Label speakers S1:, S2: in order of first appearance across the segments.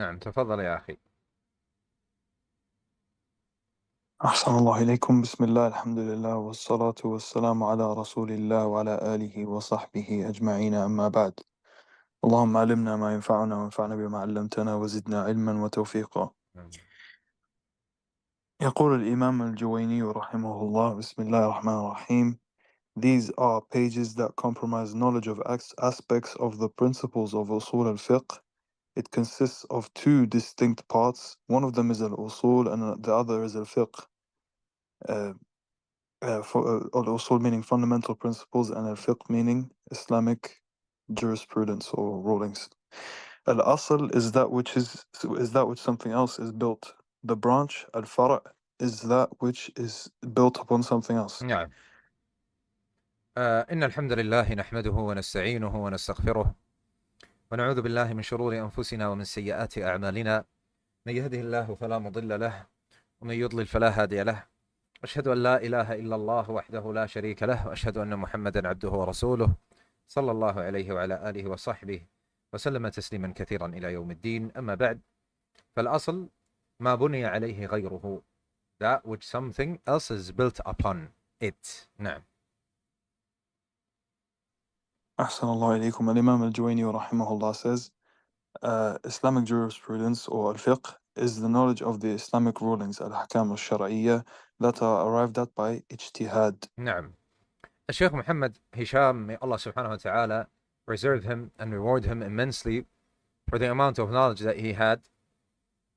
S1: نعم تفضل يا أخي.
S2: أحسن الله إليكم. بسم الله، الحمد لله، والصلاة والسلام على رسول الله وعلى آله وصحبه أجمعين، أما بعد. اللهم علمنا ما ينفعنا وانفعنا بما علمتنا وزدنا علما وتوفيقا. يقول الإمام الجويني رحمه الله: بسم الله الرحمن الرحيم. These are pages that comprise knowledge of aspects of the principles of Usul al-Fiqh. It consists of two distinct parts. One of them is al-Usul and the other is al-Fiqh. Al-Usul meaning fundamental principles, and al-Fiqh meaning Islamic jurisprudence or rulings. Al-Asl is that which something else is built. The branch, al-Fara', is that which is built upon something else.
S1: نعم. إن الحمد لله نحمده ونستعينه ونستغفره ونعوذ بالله من شرور أنفسنا ومن سيئات أعمالنا. من يهده الله فلا مضل له ومن يضلل فلا هادي له. أشهد أن لا إله إلا الله وحده لا شريك له، وأشهد أن محمدا عبده ورسوله صلى الله عليه وعلى آله وصحبه وسلم تسليما كثيرا إلى يوم الدين. أما بعد، فالأصل ما بني عليه غيره, that which something else is built upon it. نعم.
S2: أحسن الله إليكم. Al-Imam al-Juwayni rahimahullah says, Islamic jurisprudence or al-Fiqh is the knowledge of the Islamic rulings, al-Ahkam al-Shar'iyya, that are arrived at by ijtihad.
S1: نعم. الشيخ محمد Hisham, may Allah subhanahu wa ta'ala preserve him and reward him immensely for the amount of knowledge that he had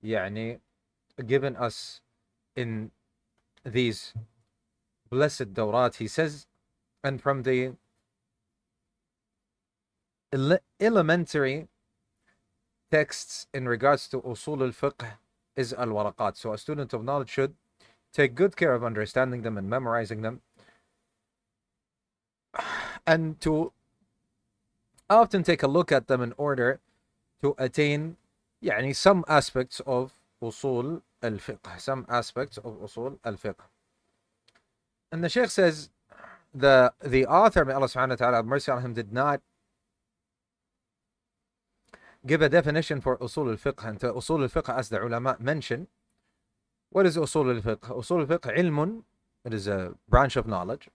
S1: يعني given us in these blessed Dawrat. He says, and from the elementary texts in regards to Usul al-Fiqh is al-Waraqaat. So a student of knowledge should take good care of understanding them and memorizing them, and to often take a look at them in order to attain يعني some aspects of Usul al-Fiqh, some aspects of Usul al-Fiqh. And the Shaykh says, the author, may Allah subhanahu wa ta'ala have mercy on him, did not give a definition for Usul al-Fiqh. And to Usul al-Fiqh, as the ulama mention, what is Usul al-Fiqh? Usul al-Fiqh علم, it is a branch of knowledge,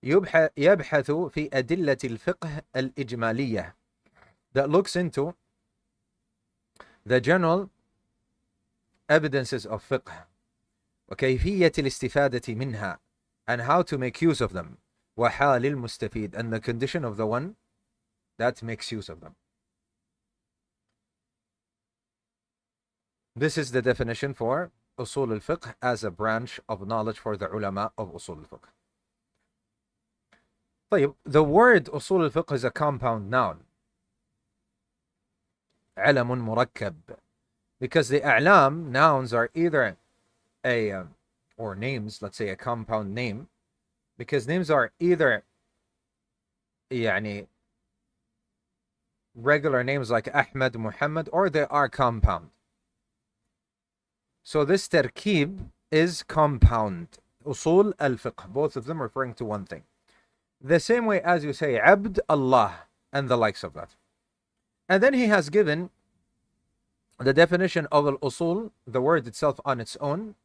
S1: يبحث في أدلة الفقه الإجمالية, that looks into the general evidences of fiqh, وكيفية الاستفادة منها, and how to make use of them, وحال المستفيد, and the condition of the one that makes use of them. This is the definition for Usul al-Fiqh as a branch of knowledge for the ulama of Usul al-Fiqh. طيب, the word Usul al-Fiqh is a compound noun, علم مركب, because the a'lam, nouns, are either or names, let's say a compound name, because names are either يعني regular names like Ahmed, Muhammad, or they are compound. So this terkib is compound, Usul al-Fiqh, both of them referring to one thing. The same way as you say Abd, Allah, and the likes of that. And then he has given the definition of al-Usul, the word itself on its own,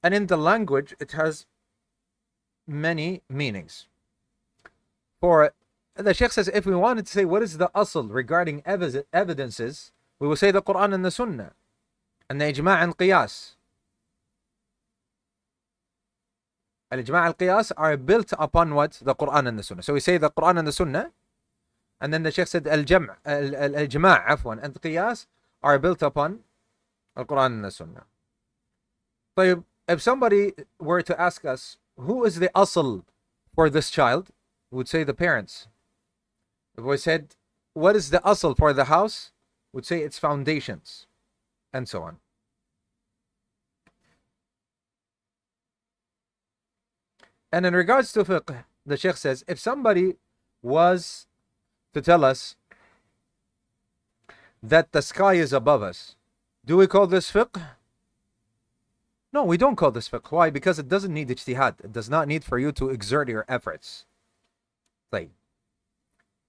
S1: and in the language it has many meanings. For the Shaykh says, if we wanted to say what is the asl regarding evidences, we will say the Quran and the Sunnah, and the ijma' and qiyas. Al-ijma' and qiyas are built upon what? The Quran and the Sunnah. So we say the Quran and the Sunnah, and then the Shaykh said al-ijma' and qiyas are built upon al-Quran and the Sunnah. طيب, if somebody were to ask us, who is the asl for this child? We would say the parents. If we said, what is the asl for the house? We would say its foundations, and so on. And in regards to fiqh, the Shaykh says, if somebody was to tell us that the sky is above us, do we call this fiqh? No, we don't call this fiqh. Why? Because it doesn't need ijtihad. It does not need for you to exert your efforts.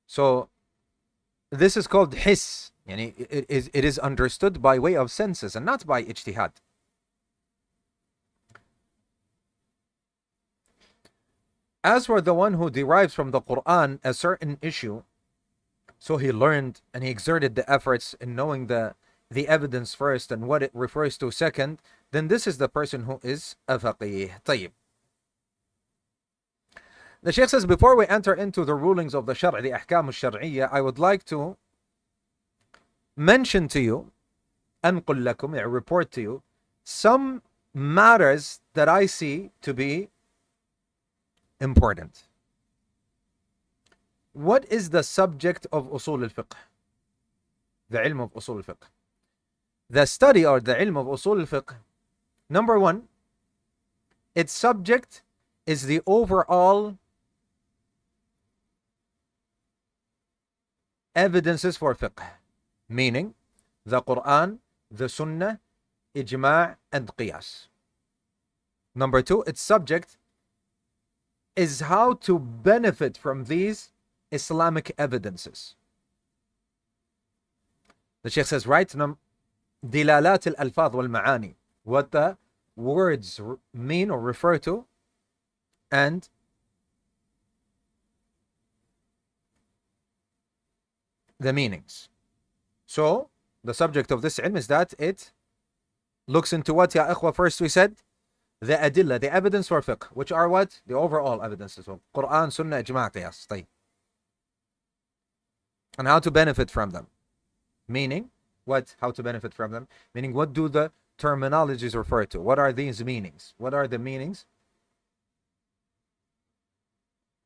S1: So this is called his. Yani it is understood by way of senses and not by ijtihad. As for the one who derives from the Quran a certain issue, so he learned and he exerted the efforts in knowing the evidence first and what it refers to second, then this is the person who is a faqih. طيب. The Shaykh says, before we enter into the rulings of the Shar', the Ahkam al-Shar'iyya, I would like to mention to you, أنقل لكم, I report to you, some matters that I see to be important. What is the subject of Usul al-Fiqh? The ilm of Usul al-Fiqh. The study or the ilm of Usul al-Fiqh, number one, its subject is the overall evidences for fiqh, meaning the Quran, the Sunnah, Ijma' and Qiyas. Number two, its subject is how to benefit from these Islamic evidences. The Shaykh says, right, Dilalat al-alfaz wal-ma'ani, what the words mean or refer to, and the meanings. So, the subject of this ilm is that it looks into what, ya ikhwa, first we said, the adilla, the evidence for fiqh, which are what? The overall evidences of Quran, Sunnah, Ijma' Qiyas. طيب. And how to benefit from them. Meaning, what? How to benefit from them? Meaning, what do the terminologies refer to? What are these meanings? What are the meanings?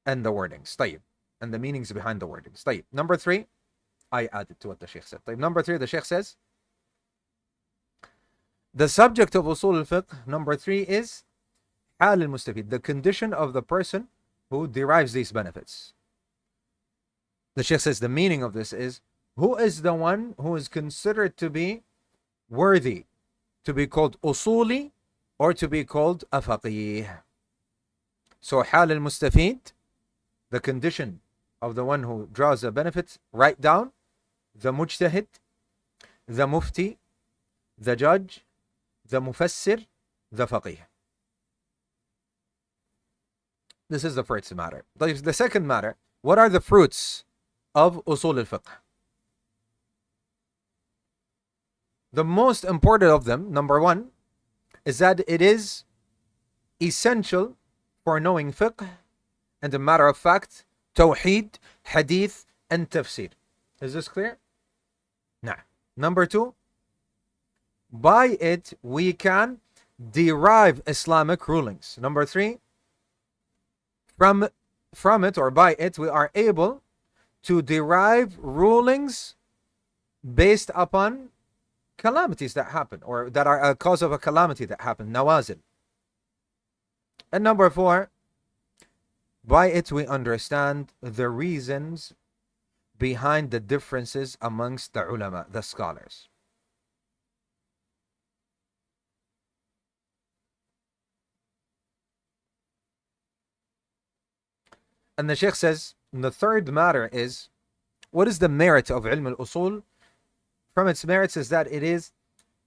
S1: And the wordings. طيب. And the meanings behind the wordings. طيب. Number three, I added to what the Shaykh said. طيب. Number three, the Shaykh says, the subject of Usul al-Fiqh, number three, is حال المستفيد, the condition of the person who derives these benefits. The Shaykh says the meaning of this is, who is the one who is considered to be worthy to be called usuli or to be called a faqih. So حال المستفيد, the condition of the one who draws a benefit, write down the mujtahid, the mufti, the judge, the mufassir, the faqih. This is the first matter. The second matter, what are the fruits of usul al-fiqh? The most important of them, number one, is that it is essential for knowing fiqh and, a matter of fact, tawheed, hadith, and tafsir. Is this clear? Nah. Number two, by it we can derive Islamic rulings. Number three, from it or by it we are able to derive rulings based upon calamities that happen or that are a cause of a calamity that happened, nawazil. And number four, by it we understand the reasons behind the differences amongst the ulama, the scholars. And the Shaykh says, the third matter is, what is the merit of ilm al-usul? From its merits is that it is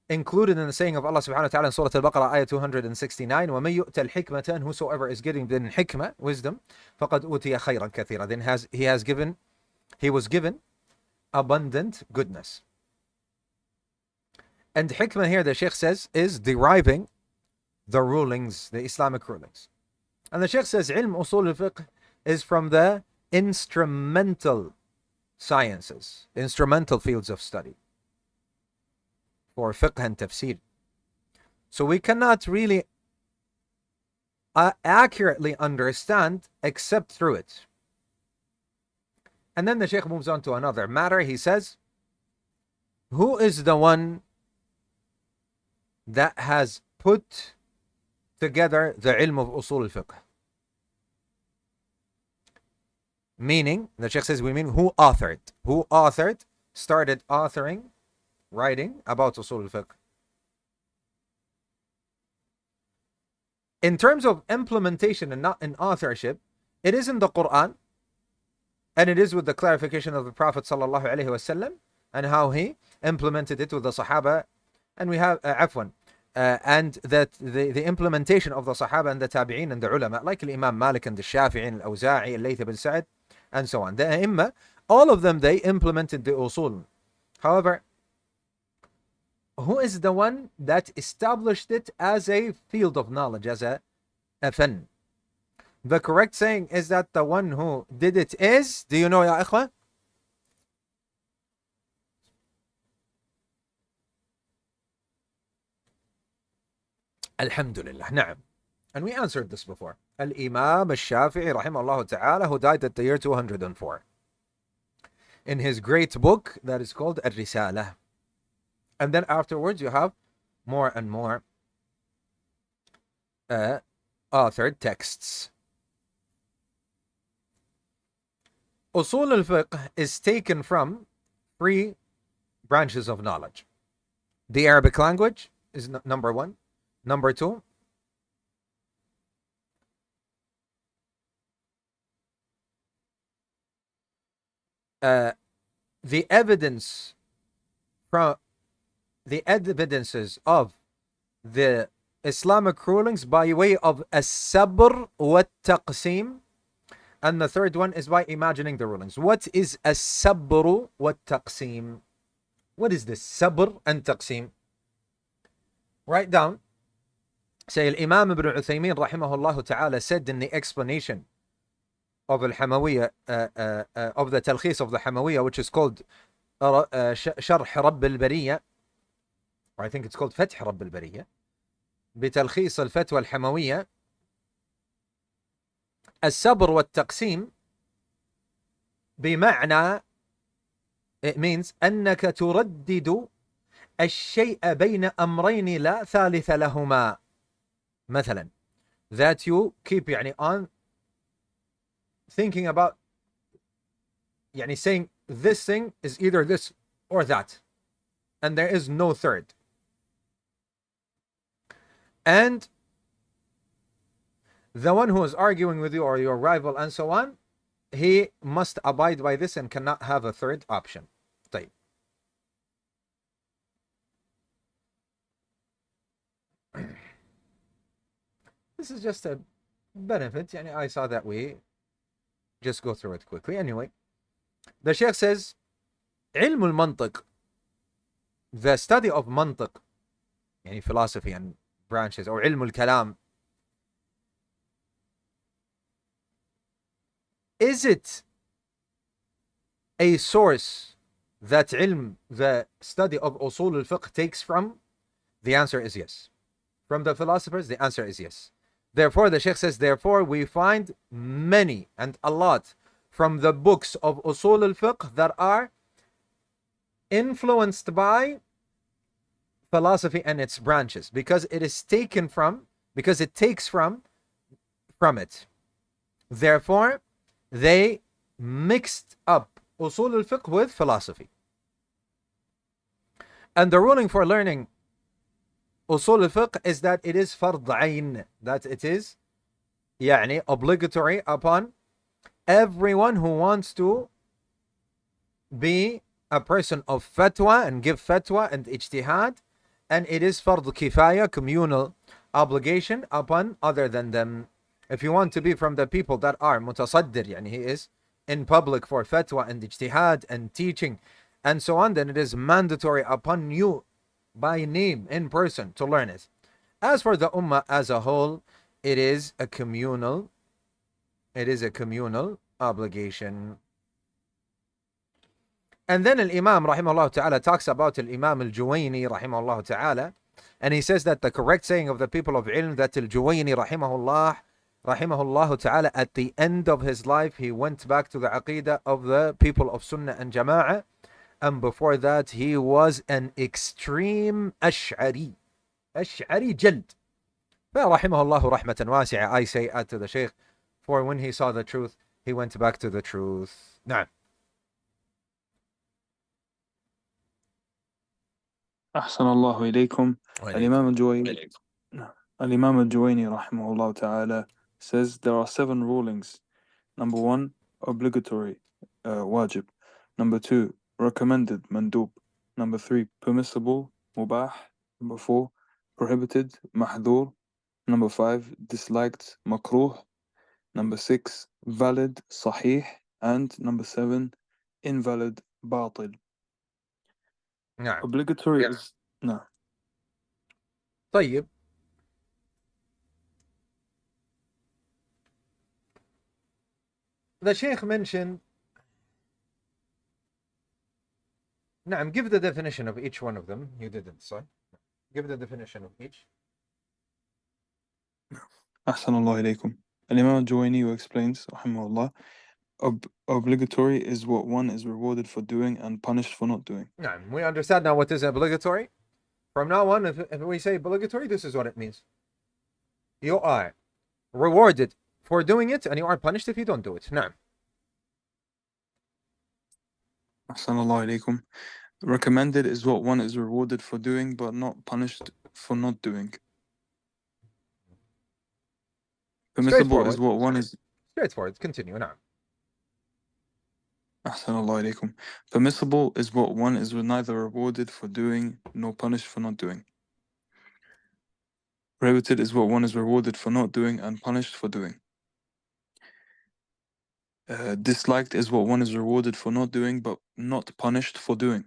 S1: included in the saying of Allah subhanahu wa ta'ala in Surah Al-Baqarah, ayah 269, وَمَن يُؤْتَ الْحِكْمَةَ, and whosoever is getting the hikmah, wisdom, فَقَدْ أُوتِيَ خَيْرًا كَثِيرًا, then he was given abundant goodness. And hikmah here, the Shaykh says, is deriving the rulings, the Islamic rulings. And the Shaykh says, ilm usul al-fiqh is from the instrumental sciences, instrumental fields of study for fiqh and tafsir. So we cannot really accurately understand except through it. And then the Shaykh moves on to another matter. He says, who is the one that has put together the ilm of usul al-fiqh? Meaning, the Shaykh says, we mean who authored, started authoring, writing about usul al-fiqh. In terms of implementation and not in authorship, it is in the Quran, and it is with the clarification of the Prophet sallallahu alaihi wasallam, and how he implemented it with the Sahaba. And we have, and that the implementation of the Sahaba and the Tabi'een and the ulama, like Imam Malik and the Shafi'i and Al-Awza'i, Al-Layth ibn Sa'd, and so on. The A'immah, all of them, they implemented the Usul. However, who is the one that established it as a field of knowledge, as a fan? The correct saying is that the one who did it is, do you know, ya ikhwan? Alhamdulillah, na'am. And we answered this before. Al-Imam al-Shafi'i, rahimahullah ta'ala, who died at the year 204. In his great book that is called Al-Risala. And then afterwards you have more and more authored texts. Usul al-Fiqh is taken from 3 branches of knowledge. The Arabic language is number 1. Number 2, the evidences of the Islamic rulings by way of as-sabr wa taqsim. And the third one is by imagining the rulings. What is as-sabr wa taqsim? What is this sabr and taqsim? Write down. Say Imam Ibn Uthaymeen rahimahullah ta'ala said in the explanation of al-Hamawiyya, of the Talkhis of the Hamawiyya, which is called Sharh Rabb al-Bariyya, or I think it's called Fath Rabb al-Bariyya, بتلخيص الفتوى الحموية. الصبر والتقسيم بمعنى, it means أنك تردد الشيء بين أمرين لا ثالث لهما. مثلا, that you keep on thinking about, saying this thing is either this or that, and there is no third. And the one who is arguing with you, or your rival and so on, he must abide by this and cannot have a third option. طيب. This is just a benefit. I saw that we just go through it quickly. Anyway, the Shaykh says, علم المنطق, the study of mantiq, philosophy and branches, or علم الكلام, is it a source that ilm, the study of Usul al-Fiqh, takes from? The answer is yes. From the philosophers, the answer is yes. Therefore, the Shaykh says, therefore we find many and a lot from the books of Usul al-Fiqh that are influenced by philosophy and its branches, because it is taken from, because it takes from it. Therefore, they mixed up Usul al-Fiqh with philosophy. And the ruling for learning Usul al-Fiqh is that it is fard ayn, that it is obligatory upon everyone who wants to be a person of fatwa and give fatwa and ijtihad, and it is fard kifaya, communal obligation upon other than them. If you want to be from the people that are mutasaddir, he is in public for fatwa and ijtihad and teaching and so on, then it is mandatory upon you by name, in person, to learn it. As for the ummah as a whole, it is a communal obligation. And then Al-Imam rahimahullah ta'ala talks about Al-Imam Al-Juwayni rahimahullah ta'ala, and he says that the correct saying of the people of ilm, that Al-Juwayni rahimahullah ta'ala, at the end of his life, he went back to the aqidah of the people of Sunnah and Jama'ah, and before that he was an extreme Ash'ari jald. فَرَحِمَهُ اللَّهُ رَحْمَةً وَاسِعَةً. I say add to the Shaykh, for when he saw the truth, he went back to the truth. نعم.
S2: أحسن الله إليكم. Al-Imam al-Juwayni rahimahullah ta'ala says there are 7 rulings. Number 1, obligatory, wajib. Number 2, recommended, mandub. Number 3, permissible, mubah. Number 4, prohibited, mahdur. Number 5, disliked, makruh. Number 6, valid, sahih. And number 7, invalid, batil.
S1: نعم.
S2: Obligatory is... No.
S1: طيب. The Shaykh mentioned, نعم, give the definition of each one of them. You didn't, so give the definition of each.
S2: أحسن الله إليكم. Al-Imam al-Juwayni explains, rahimahullah, obligatory is what one is rewarded for doing and punished for not doing.
S1: نعم, we understand now what is obligatory. From now on, if we say obligatory, this is what it means. You are rewarded for doing it, and you are punished if you don't do it. نعم.
S2: أحسن الله إليكم. Recommended is what one is rewarded for doing but not punished for not doing. Permissible is what one is...
S1: Straightforward. Continue. نعم.
S2: أحسن الله إليكم. Permissible is what one is neither rewarded for doing nor punished for not doing. Prohibited is what one is rewarded for not doing and punished for doing. Disliked is what one is rewarded for not doing but not punished for doing.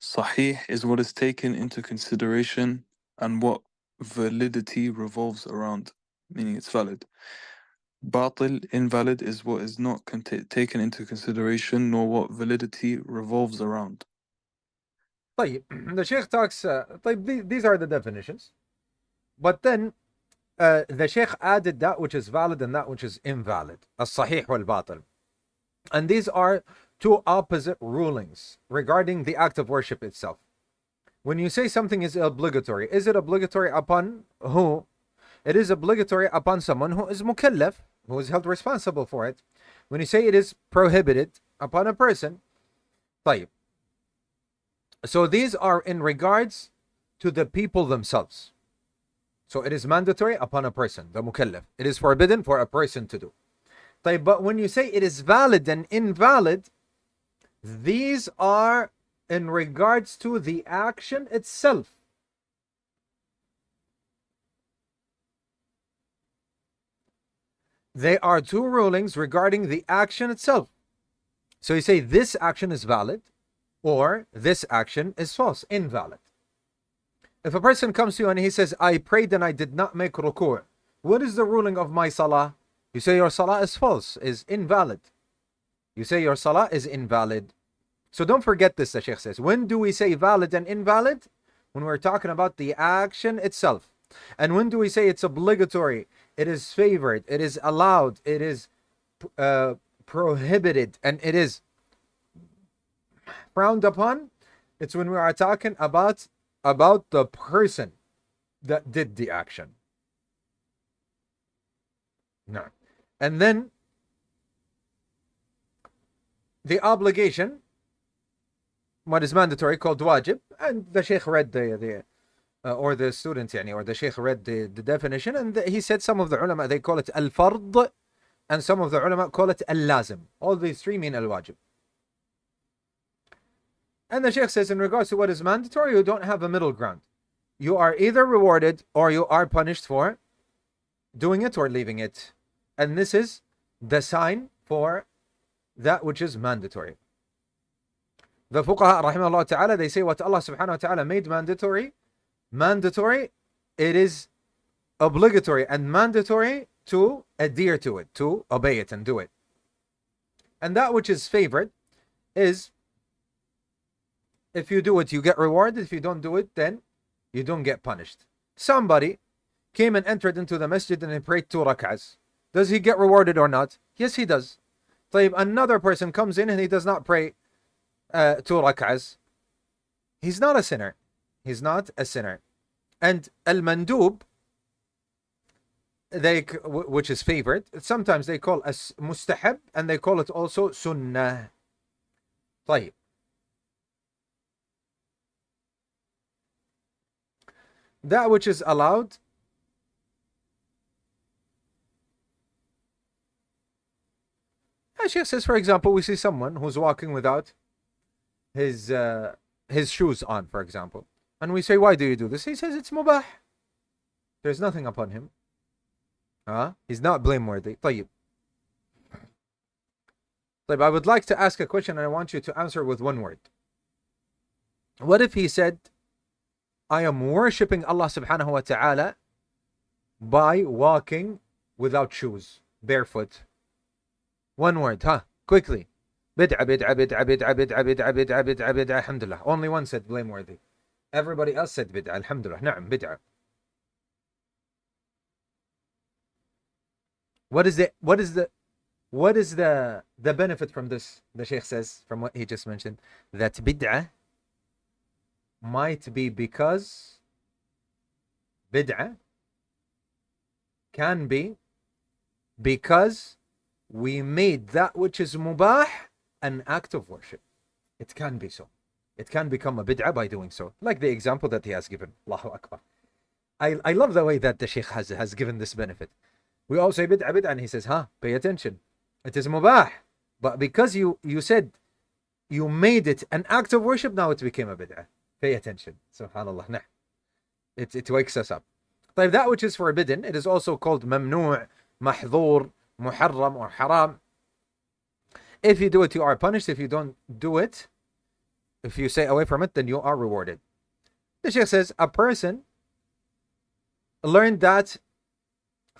S2: Sahih is what is taken into consideration and what validity revolves around, meaning it's valid. Batil, invalid, is what is not taken into consideration nor what validity revolves around.
S1: طيب, the Shaykh talks, طيب, these are the definitions. But then the Shaykh added that which is valid and that which is invalid. As-sahih wal-batil. And these are two opposite rulings regarding the act of worship itself. When you say something is obligatory, is it obligatory upon who? It is obligatory upon someone who is mukallaf, who is held responsible for it. When you say it is prohibited upon a person, طيب. So these are in regards to the people themselves. So it is mandatory upon a person, the mukallaf. It is forbidden for a person to do. طيب, but when you say it is valid and invalid, these are in regards to the action itself. They are two rulings regarding the action itself. So you say this action is valid or this action is false, invalid. If a person comes to you and he says, I prayed and I did not make ruku', what is the ruling of my salah? You say your salah is false, is invalid. You say your salah is invalid. So don't forget this, the Shaykh says. When do we say valid and invalid? When we're talking about the action itself. And when do we say it's obligatory? It is favored, it is allowed, it is prohibited, and it is frowned upon. It's when we are talking about the person that did the action. No. And then the obligation, what is mandatory, called wajib, and the Shaykh read or the student, or the Shaykh read the definition, and he said some of the ulama, they call it al-fard, and some of the ulama call it al-lazim. All these three mean al-wajib. And the Shaykh says, in regards to what is mandatory, you don't have a middle ground. You are either rewarded or you are punished for doing it or leaving it. And this is the sign for that which is mandatory. The fuqaha, rahimahullah ta'ala, they say what Allah subhanahu wa ta'ala made mandatory, it is obligatory and mandatory to adhere to it, to obey it and do it. And that which is favored is, if you do it, you get rewarded. If you don't do it, then you don't get punished. Somebody came and entered into the masjid and he prayed 2 rak'ahs. Does he get rewarded or not? Yes, he does. طيب, another person comes in and he does not pray 2 rak'ahs. He's not a sinner. He's not a sinner. And al-mandub, which is favored, sometimes they call as mustahab and they call it also sunnah. طيب. That which is allowed, Shaykh says, for example, we see someone who's walking without his uh, his shoes on, for example. And we say, why do you do this? He says it's mubah. There's nothing upon him. He's not blameworthy. طيب. I would like to ask a question and I want you to answer with one word. What if he said, I am worshipping Allah subhanahu wa ta'ala by walking without shoes, barefoot? One word, quickly. Bid'ah, bid'ah, bid'ah, bid'ah, bid'ah, bid'ah, bid'ah, bid'ah, bid'ah, alhamdulillah. Only one said blameworthy. Everybody else said bid'ah, alhamdulillah. Na'am, bid'ah. What is the benefit from this? The Shaykh says, from what he just mentioned, that bid'ah might be because bid'ah can be because we made that which is mubah an act of worship. It can be so. It can become a bid'ah by doing so. Like the example that he has given. Allahu Akbar. I love the way that the Shaykh has given this benefit. We all say bid'ah, bid'ah, and he says, pay attention. It is mubah. But because you said you made it an act of worship, now it became a bid'ah. Pay attention. Subhanallah. Nah. It wakes us up. طيب, that which is forbidden, it is also called mamnu', mahdhur, muharram, or haram. If you do it, you are punished. If you don't do it, if you stay away from it, then you are rewarded. The Shaykh says, a person learned that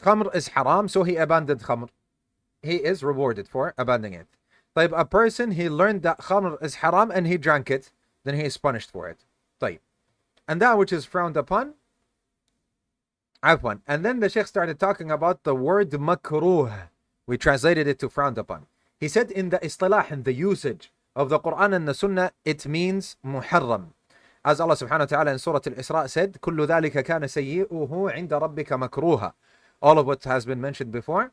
S1: khamr is haram, so he abandoned khamr. He is rewarded for abandoning it. طيب, a person, he learned that khamr is haram and he drank it, then he is punished for it. طيب. And that which is frowned upon, afwan. And then the Shaykh started talking about the word makruh. We translated it to frowned upon. He said in the istilah, in the usage of the Quran and the Sunnah, it means muharram. As Allah subhanahu wa ta'ala in Surah Al-Isra said, كُلُّ ذَلِكَ كَانَ سَيِّئُهُ عِنْدَ رَبِّكَ مَكْرُوهًا. All of what has been mentioned before,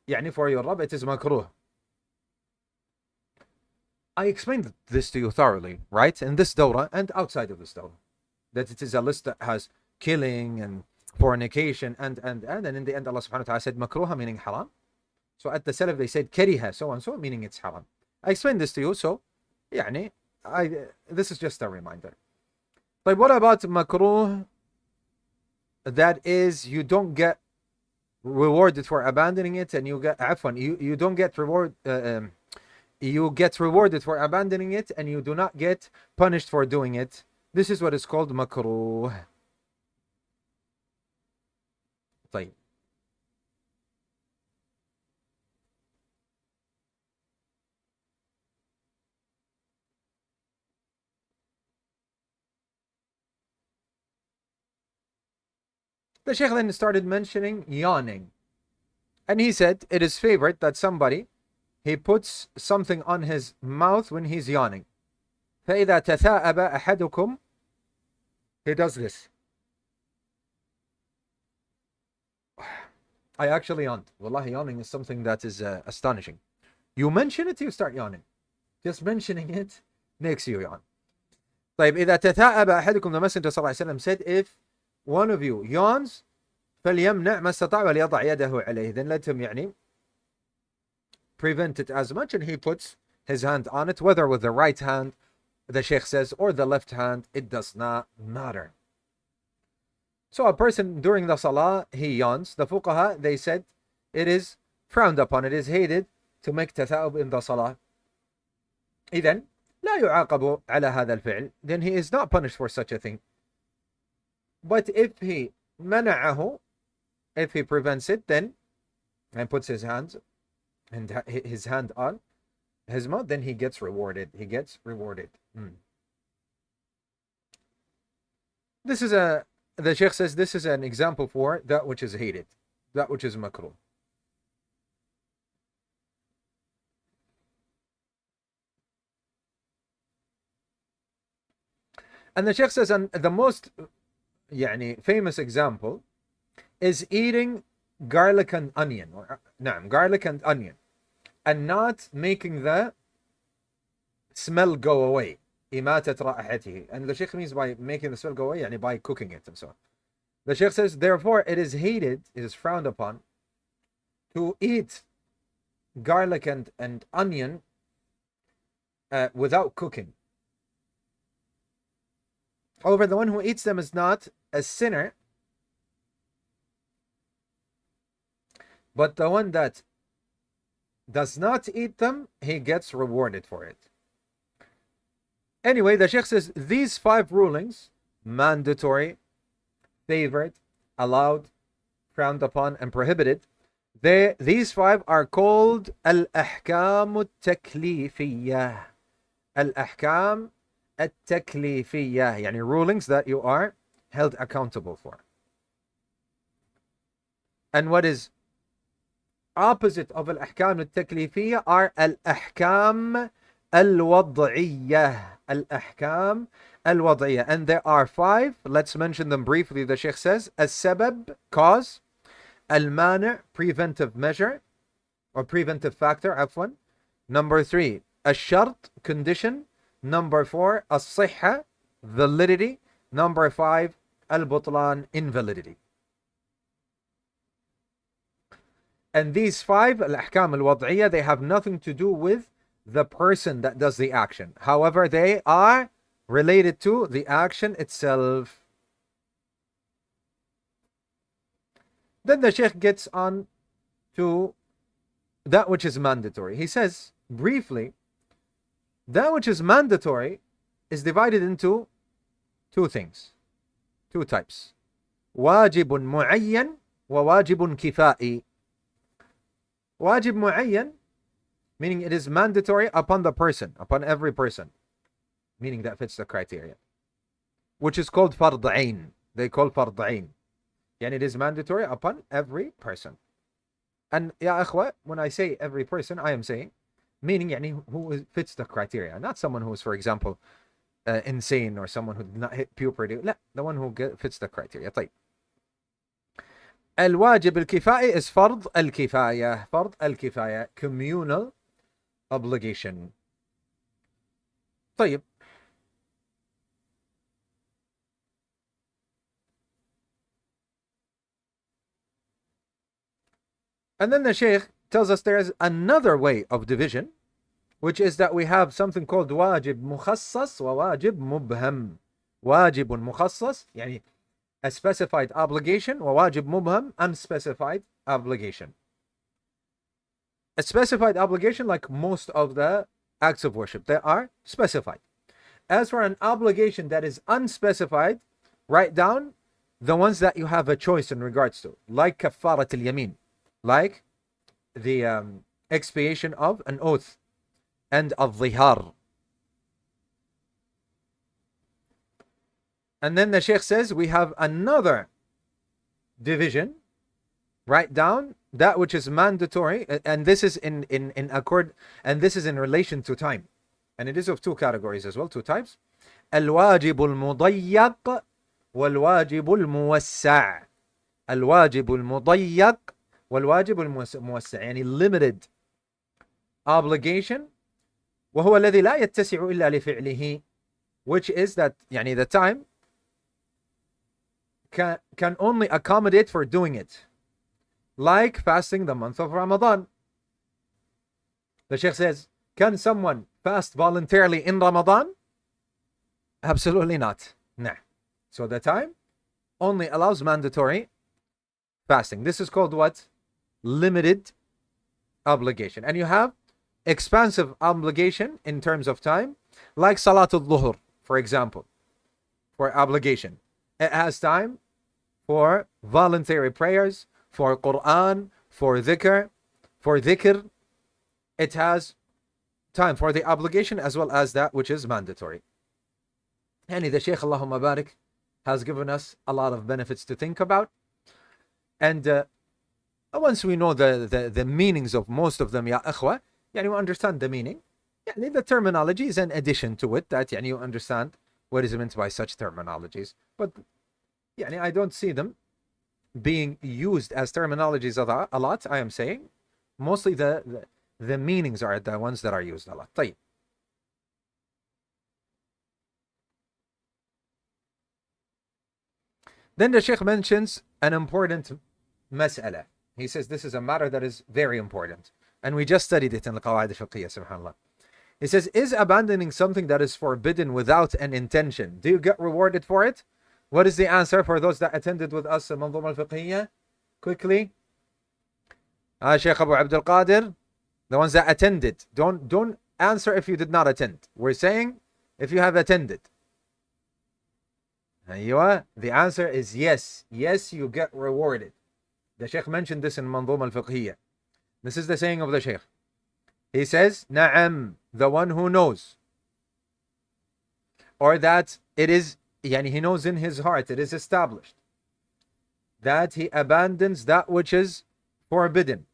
S1: يعني for your Rabb, it is makruh. I explained this to you thoroughly, right? In this Dawrah and outside of this Dawrah. That it is a list that has killing and fornication and in the end Allah subhanahu wa ta'ala said makruha, meaning haram. So at the Salaf they said kariha, so and so, meaning it's haram. I explained this to you, so يعني this is just a reminder. But what about makruh? That is, you don't get rewarded for abandoning it, and you get you don't get you get rewarded for abandoning it, and you do not get punished for doing it. This is what is called makruh. طيب. The Shaykh then started mentioning yawning. And he said it is favorite that somebody, he puts something on his mouth when he's yawning. فَإِذَا تَثَاءَبَ أَحَدُكُمْ, he does this. I actually yawned. Wallahi, yawning is something that is astonishing. You mention it, you start yawning. Just mentioning it makes you yawn. طيب, إذا تثاءب أحدكم, the Messenger صلى الله عليه وسلم said, if one of you yawns, فليمنع ما استطاع وليضع يده عليه, then let him يعني prevent it as much, and he puts his hand on it, whether with the right hand, the Shaykh says, or the left hand, it does not matter. So a person during the salah, he yawns. The fuqaha, they said it is frowned upon, it is hated to make tatha'ub in the salah. إذن لا يعاقب على هذا الفعل, then he is not punished for such a thing. But if he منعه, if he prevents it, then and puts his hand on his mouth, then he gets rewarded. He gets rewarded. This is the Shaykh says this is an example for that which is hated, that which is makruh. And the Shaykh says, and the most famous example is eating garlic and onion, or garlic and onion, and not making the smell go away. إماتة رائحته. And the Shaykh means by making the smell go away, by cooking it and so on. The Shaykh says, therefore, it is hated, it is frowned upon to eat garlic and onion without cooking. However, the one who eats them is not a sinner, but the one that does not eat them, he gets rewarded for it. Anyway, the Shaykh says these 5 rulings, mandatory, favored, allowed, frowned upon, and prohibited, these 5 are called al-ahkam al-taklifiyah. Al-ahkam al-taklifiyah, yani rulings that you are held accountable for. And what is opposite of al-ahkam al-taklifiyah are al-ahkam al-wad'iyyah. Al-ahkam al-wad'iyyah. And there are 5. Let's mention them briefly. The Shaykh says as-sabab, cause, al-mani', preventive measure or preventive factor, afwan. Number 3, al-shart, condition. Number 4, as-sihha, validity. Number 5, al-butlan, invalidity. And these 5, al-ahkam al-wad'iyyah, they have nothing to do with the person that does the action. However, they are related to the action itself. Then the Shaykh gets on to that which is mandatory. He says, briefly, that which is mandatory is divided into 2 things, 2 types. واجب معين وواجب كفائي. واجب معين, meaning it is mandatory upon the person, upon every person, meaning that fits the criteria, which is called fard ain. They call fard ain. And it is mandatory upon every person. And ya akhwa, when I say every person, I am saying, meaning yani, who fits the criteria, not someone who is, for example, insane or someone who did not hit puberty. لا, the one who fits the criteria. طيب. الواجب الكفائي is فرض الكفاية. فرض الكفاية, communal obligation. طيب. And then the Shaykh tells us there is another way of division, which is that we have something called wajib mukhassas wa wajib mubham. Wajib mukhassas, yani a specified obligation, wa wajib mubham, unspecified obligation. A specified obligation, like most of the acts of worship, they are specified. As for an obligation that is unspecified, write down the ones that you have a choice in regards to, like kafarat al-yamin, like the expiation of an oath, and al-dhihar. And then the Shaykh says we have another division. Write down that which is mandatory, and this is in accord, and this is in relation to time, and it is of 2 categories as well, 2 types. الواجب المضيق والواجب الموسع. الواجب المضيق والواجب الموسع, يعني limited obligation, وهو الذي لا يتسع إلا لفعله, which is that يعني the time can only accommodate for doing it, like fasting the month of Ramadan. The Shaykh says, can someone fast voluntarily in Ramadan? Absolutely not. Nah. So the time only allows mandatory fasting. This is called what? Limited obligation. And you have expansive obligation in terms of time, like Salatul Dhuhr, for example, for obligation. It has time for voluntary prayers, for Quran, for dhikr, It has time for the obligation as well as that which is mandatory. And the Shaykh, Allahumma barik, has given us a lot of benefits to think about. And once we know the meanings of most of them, ya akhwa, yani we understand the meaning. Yani the terminology is an addition to it, that yani you understand what is meant by such terminologies. But yani I don't see them being used as terminologies a lot. I am saying mostly the meanings are the ones that are used a lot. طيب. Then the Shaykh mentions an important mas'ala. He says this is a matter that is very important. And we just studied it in the Qawaid al-Fiqhiyya, subhanAllah. He says, is abandoning something that is forbidden without an intention, do you get rewarded for it? What is the answer for those that attended with us in Manzuma al-Fiqhiyya? Quickly. Shaykh Abu Abdul Qadir, the ones that attended. Don't answer if you did not attend. We're saying if you have attended. The answer is yes. Yes, you get rewarded. The Shaykh mentioned this in Manzuma al-Fiqhiyya. This is the saying of the Shaykh. He says, Na'am, the one who knows. Or that it is, he knows in his heart, it is established that he abandons that which is forbidden.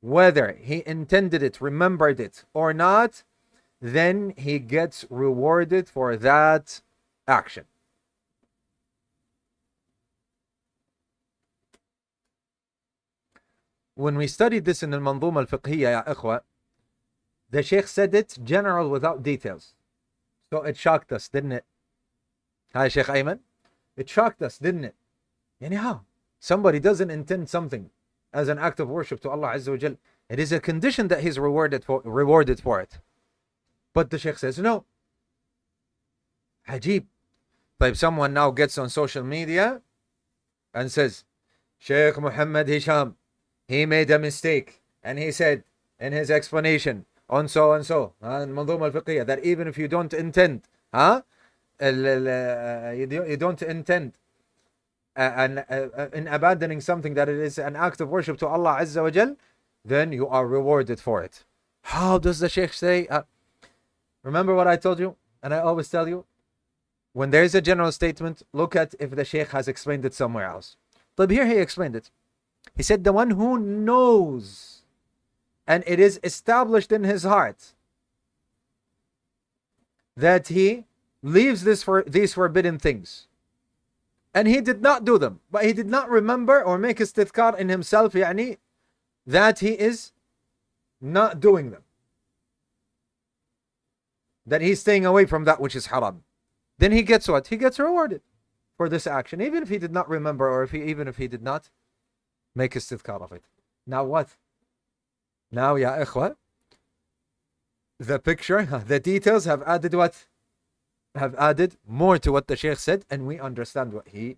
S1: Whether he intended it, remembered it, or not, then he gets rewarded for that action. When we studied this in the Manzuma al-Fiqhiyya, ya ikhwa, the Shaykh said it general without details. So it shocked us, didn't it? Hi, Shaykh Ayman. It shocked us, didn't it? How? Somebody doesn't intend something as an act of worship to Allah Azza wa Jal. It is a condition that he's rewarded for it. But the Shaykh says, no. Ajib. But if someone now gets on social media and says, Shaykh Muhammad Hisham, he made a mistake. And he said in his explanation, on so and so, in Manzuma al-Fiqhiyya, that even if you don't intend, you don't intend in abandoning something that it is an act of worship to Allah Azza wa Jal, then you are rewarded for it. How does the Shaykh say? Remember what I told you, and I always tell you, when there is a general statement, look at if the Shaykh has explained it somewhere else. But here he explained it. He said, the one who knows, and it is established in his heart, that he leaves these forbidden things, and he did not do them, but he did not remember or make istidhkar in himself, that he is not doing them, that he's staying away from that which is haram, then he gets what? He gets rewarded for this action, even if he did not remember, or even if he did not make istidhkar of it. Now what? Now, ya ikhwa, the picture, the details have added what? Have added more to what the Shaykh said, and we understand what he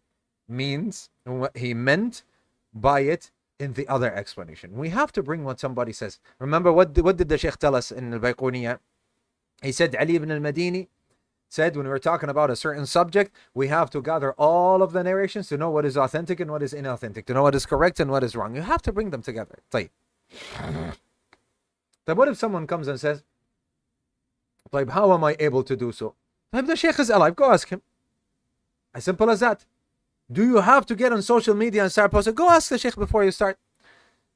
S1: means and what he meant by it in the other explanation. We have to bring what somebody says. Remember, what did the Shaykh tell us in al-Bayquniyya? He said, Ali ibn al-Madini said, when we were talking about a certain subject, we have to gather all of the narrations to know what is authentic and what is inauthentic, to know what is correct and what is wrong. You have to bring them together. Then what if someone comes and says, how am I able to do so? The Shaykh is alive, go ask him. As simple as that. Do you have to get on social media and start posting? Go ask the Shaykh before you start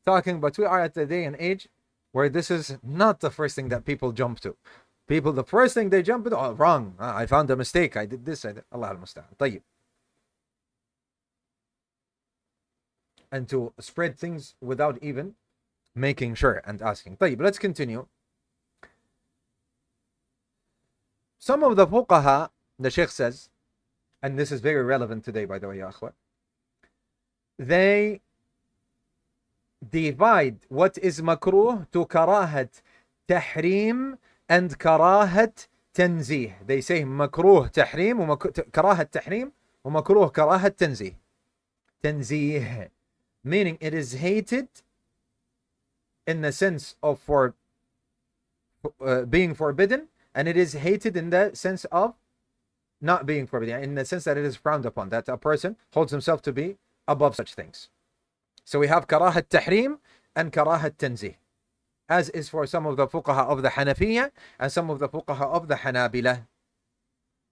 S1: talking. But we are at the day and age where this is not the first thing that people jump to. People, the first thing they jump to, oh, wrong. I found a mistake. I did this. I did. Allah al-Musta'an. Tayyib. And to spread things without even making sure and asking. Tayyib. Let's continue. Some of the fuqaha, the Shaykh says, and this is very relevant today, by the way, ya akhwa, they divide what is makruh to karahat tahrim and karahat tanzih. They say makruh tahrim, karahat tahrim, and makruh karahat tanzih. Tanzih, meaning it is hated in the sense of being forbidden, and it is hated in the sense of not being forbidden, in the sense that it is frowned upon, that a person holds himself to be above such things. So we have karahat tahrim and karahat tanzih, as is for some of the fuqaha of the Hanafiya and some of the fuqaha of the Hanabila.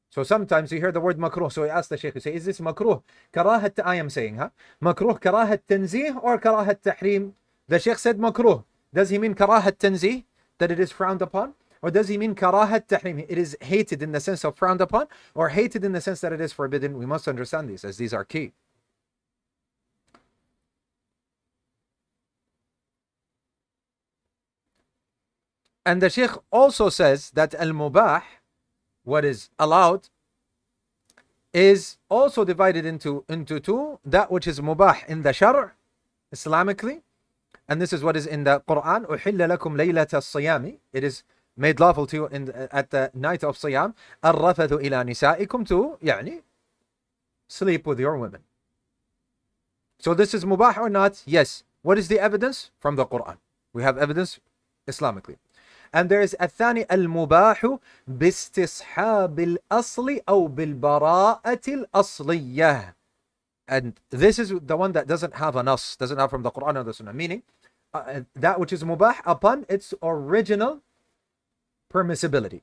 S1: So sometimes you hear the word makruh, so you ask the Shaykh, you say, is this makruh karahat, I am saying, makruh karahat tanzih or karahat tahrim? The Shaykh said makruh. Does he mean karahat tanzih, that it is frowned upon? Or does he mean karahat tahrim, it is hated in the sense of frowned upon, or hated in the sense that it is forbidden? We must understand these, as these are key. And the Shaykh also says that al-mubah, what is allowed, is also divided into two. That which is mubah in the shar', Islamically, and this is what is in the Quran, أُحِلَّ لَكُمْ لَيْلَةَ الصِّيَامِ. It is made lawful to you at the night of Siyam, الرفث إلى نسائكم, to يعني sleep with your women. So this is mubah or not? Yes. What is the evidence? From the Quran. We have evidence Islamically. And there is الثاني المباح باستصحاب الأصل أو بالبراءة الأصلية. And this is the one that doesn't have a nas, doesn't have from the Quran or the Sunnah. Meaning, that which is mubah upon its original permissibility.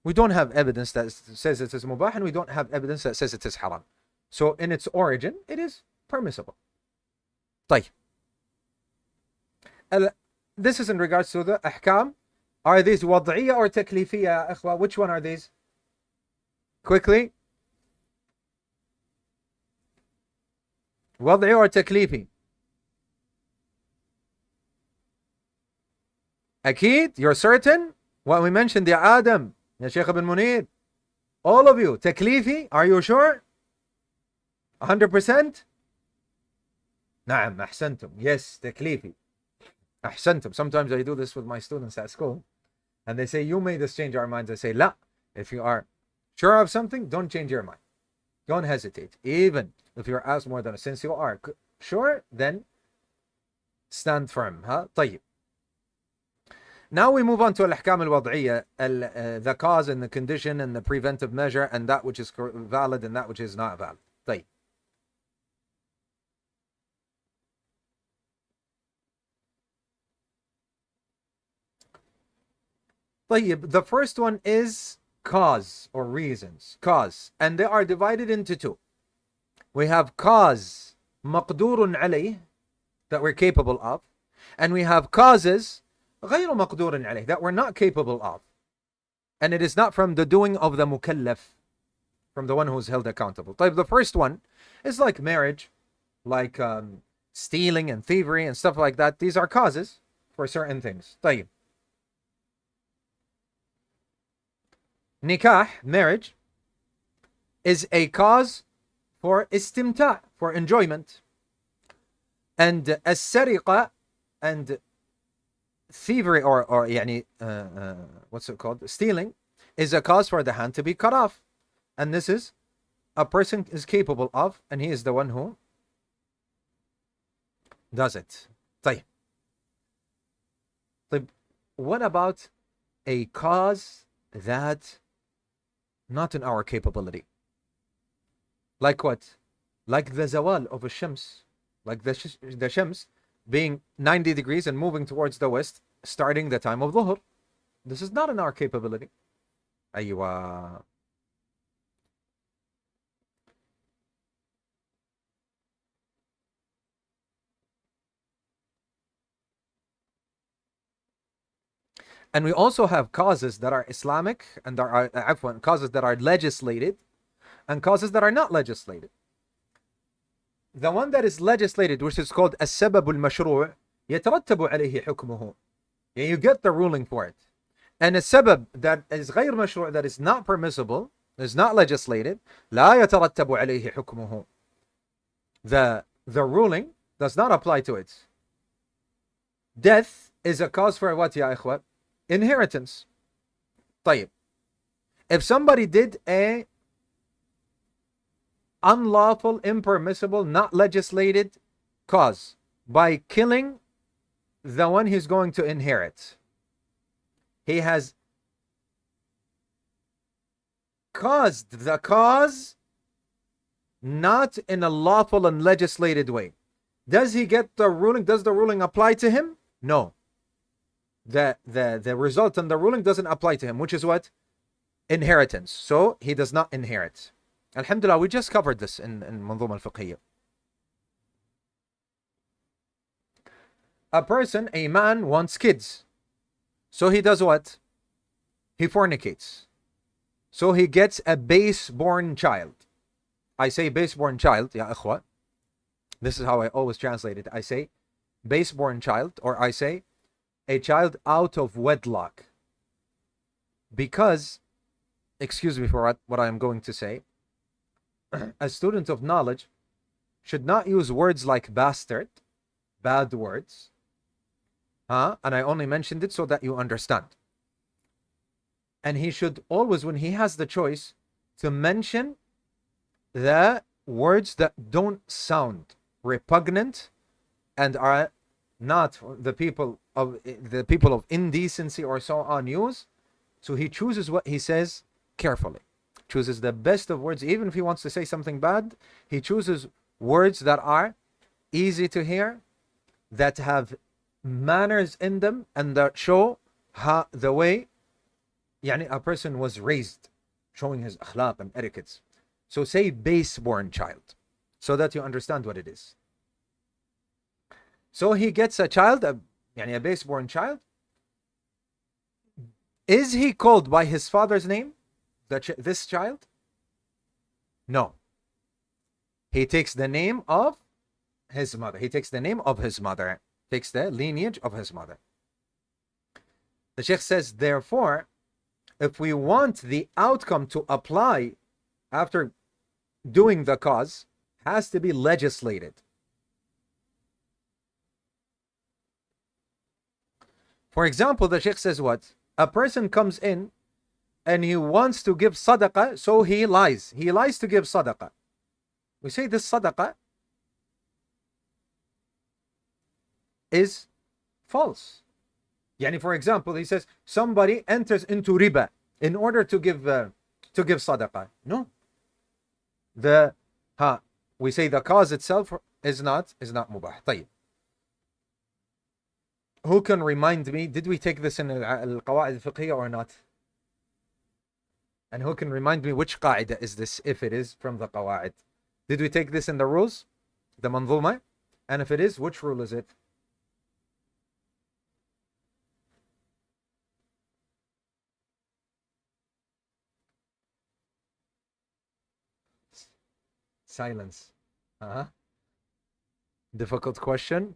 S1: We don't have evidence that says it is mubah, and we don't have evidence that says it is haram. So in its origin, it is permissible. طيب. This is in regards to the ahkam. Are these wad'iyya or taklifiyya, ya ikhwa? Which one are these? Quickly. Wad'i or taklifi? Akid, you're certain? What we mentioned, ya Adam, ya Shaykh ibn Munir. All of you, taklifi, are you sure? 100%? نعم, أحسنتم. Yes, taklifi. أحسنتم. Sometimes I do this with my students at school. And they say, you made us change our minds. I say, la. If you are sure of something, don't change your mind. Don't hesitate. Even if you're asked more than since you are sure, then stand firm. طيب. Now we move on to al-ahkam al-wad'iyya, the cause and the condition and the preventive measure and that which is valid and that which is not valid. طيب. طيب. The first one is cause or reasons. Cause. And they are divided into two. We have cause مقدور عليه, that we're capable of, and we have causes غير مقدور عليه, that we're not capable of, and it is not from the doing of the mukallaf, from the one who is held accountable. طيب, the first one is like marriage, like stealing and thievery and stuff like that. These are causes for certain things. طيب. Nikah, marriage, is a cause for istimta', for enjoyment. And as-sariqa and thievery or يعني what's it called? Stealing is a cause for the hand to be cut off. And this is a person is capable of, and he is the one who does it. طيب. طيب. What about a cause that not in our capability? Like what? Like the zawal of a shams, like the shams being 90 degrees and moving towards the west, starting the time of dhuhr. This is not in our capability. Aywa. And we also have causes that are Islamic and there are causes that are legislated and causes that are not legislated. The one that is legislated, which is called السبب المشروع, يترتب عليه حكمه. You get the ruling for it. And a sabab that is غير مشروع, that is not permissible, is not legislated, لا يترتب عليه حكمه. The ruling does not apply to it. Death is a cause for what, ya ikhwat? Inheritance. طيب. If somebody did a unlawful, impermissible, not legislated cause by killing the one he's going to inherit, he has caused the cause not in a lawful and legislated way. Does he get the ruling? Does the ruling apply to him? No. The result and the ruling doesn't apply to him, which is what? Inheritance. So he does not inherit. Alhamdulillah, we just covered this in Manzuma al-Fiqhiyya. A person, a man, wants kids. So he does what? He fornicates. So he gets a base-born child. I say base-born child, ya ikhwa. This is how I always translate it. I say base-born child, or I say a child out of wedlock. Because, excuse me for what I am going to say, a student of knowledge should not use words like bastard, bad words. And I only mentioned it so that you understand. And he should always, when he has the choice, to mention the words that don't sound repugnant and are not the people of indecency or so on use. So he chooses what he says carefully, chooses the best of words. Even if he wants to say something bad, he chooses words that are easy to hear, that have manners in them, and that show how the way a person was raised, showing his akhlaq and etiquettes. So say base-born child, so that you understand what it is. So he gets a child, a base-born child. Is he called by his father's name, this child? No. He takes the name of his mother. He takes the name of his mother, takes the lineage of his mother. The Shaykh says, therefore, if we want the outcome to apply after doing the cause, has to be legislated. For example, the Shaykh says what? A person comes in and he wants to give sadaqah, so he lies. He lies to give sadaqah. We say this sadaqah is false. For example, he says somebody enters into riba in order to give sadaqah. No. We say the cause itself is not mubah. طيب. Who can remind me, did we take this in al-Qawa'id al-Fiqhiyya or not? And who can remind me which qa'idah is this, if it is from the Qawa'id? Did we take this in the rules, the manzuma? And if it is, which rule is it? Silence. Difficult question.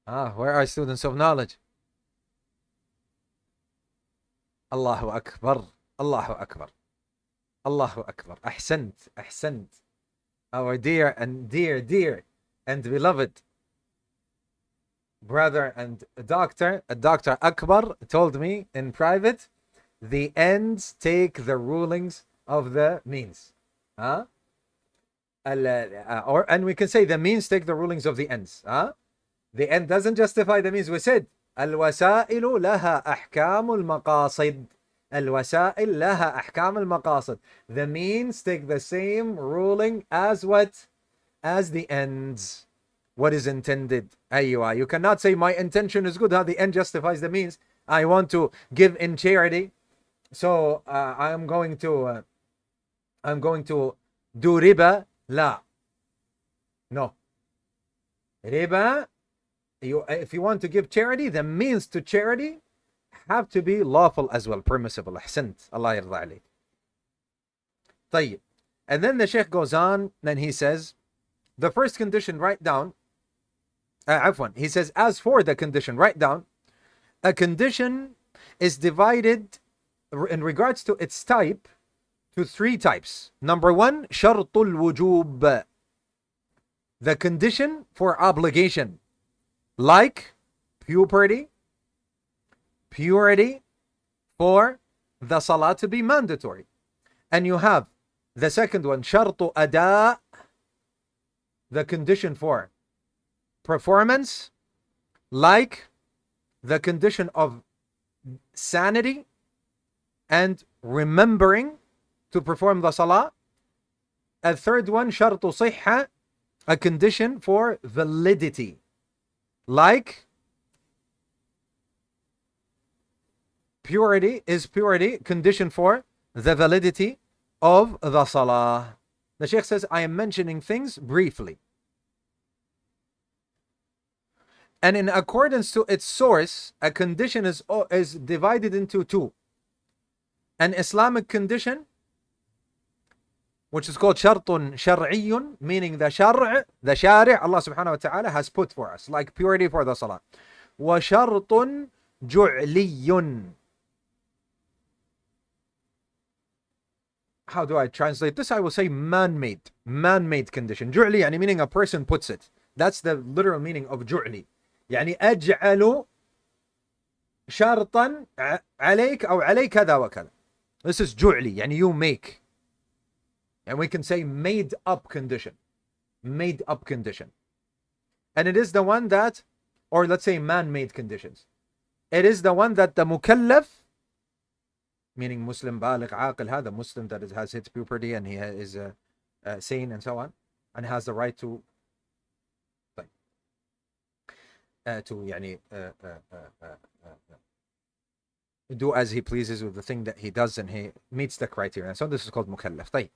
S1: Where are students of knowledge? Allahu Akbar. Allahu Akbar. Allahu Akbar. Ahsant. Our dear and beloved brother and Dr. Akbar told me in private, the ends take the rulings of the means. And we can say the means take the rulings of the ends. The end doesn't justify the means. We said, الوسائل لها أحكام المقاصد. الوسائل لها أحكام المقاصد. The means take the same ruling as what? As the ends. What is intended. أيوة. You cannot say my intention is good. How the end justifies the means. I want to give in charity, so I'm going to do riba. La. No. Riba. If you want to give charity, the means to charity have to be lawful as well, permissible. Ahsant. Allah yarda alayk. طيب. And then the Shaykh goes on, and he says, the first condition, write down. He says, as for the condition, write down. A condition is divided in regards to its type to three types. Number one, شرط الوجوب. The condition for obligation. Like purity for the salah to be mandatory. And you have the second one, shartu ada, the condition for performance, like the condition of sanity and remembering to perform the salah. A third one, shartu sihha, a condition for validity, like purity, condition for the validity of the salah. The Shaykh says, I am mentioning things briefly. And in accordance to its source, a condition is divided into two. An Islamic condition, which is called shartun shar'iyyun, meaning the shari', Allah subhanahu wa ta'ala has put for us, like purity for the salah. Wa shartun ju'liyyun. How do I translate this? I will say man-made condition. Ju'li, yani meaning a person puts it. That's the literal meaning of ju'li. يعني أجعل شرطا عليك أو عليك كذا وكذا. This is جعلي, يعني you make. And we can say made up condition. Made up condition. And it is the one that, or let's say man-made conditions. It is the one that the mukallaf, meaning Muslim, baligh, aqil, هذا Muslim that has hit puberty and he is sane and so on, and has the right to يعني do as he pleases with the thing that he does, and he meets the criteria. So this is called mukallaf. طيب.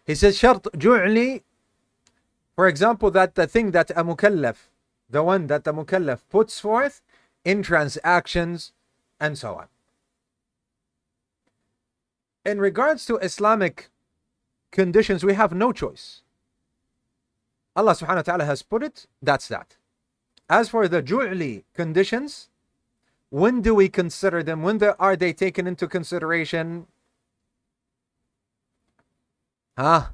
S1: He says شرط جعلي, for example, that the thing that a mukallaf, the one that the mukallaf puts forth in transactions and so on. In regards to Islamic conditions, we have no choice. Allah subhanahu wa ta'ala has put it, that's that. As for the ju'li conditions, when do we consider them? When are they taken into consideration? Do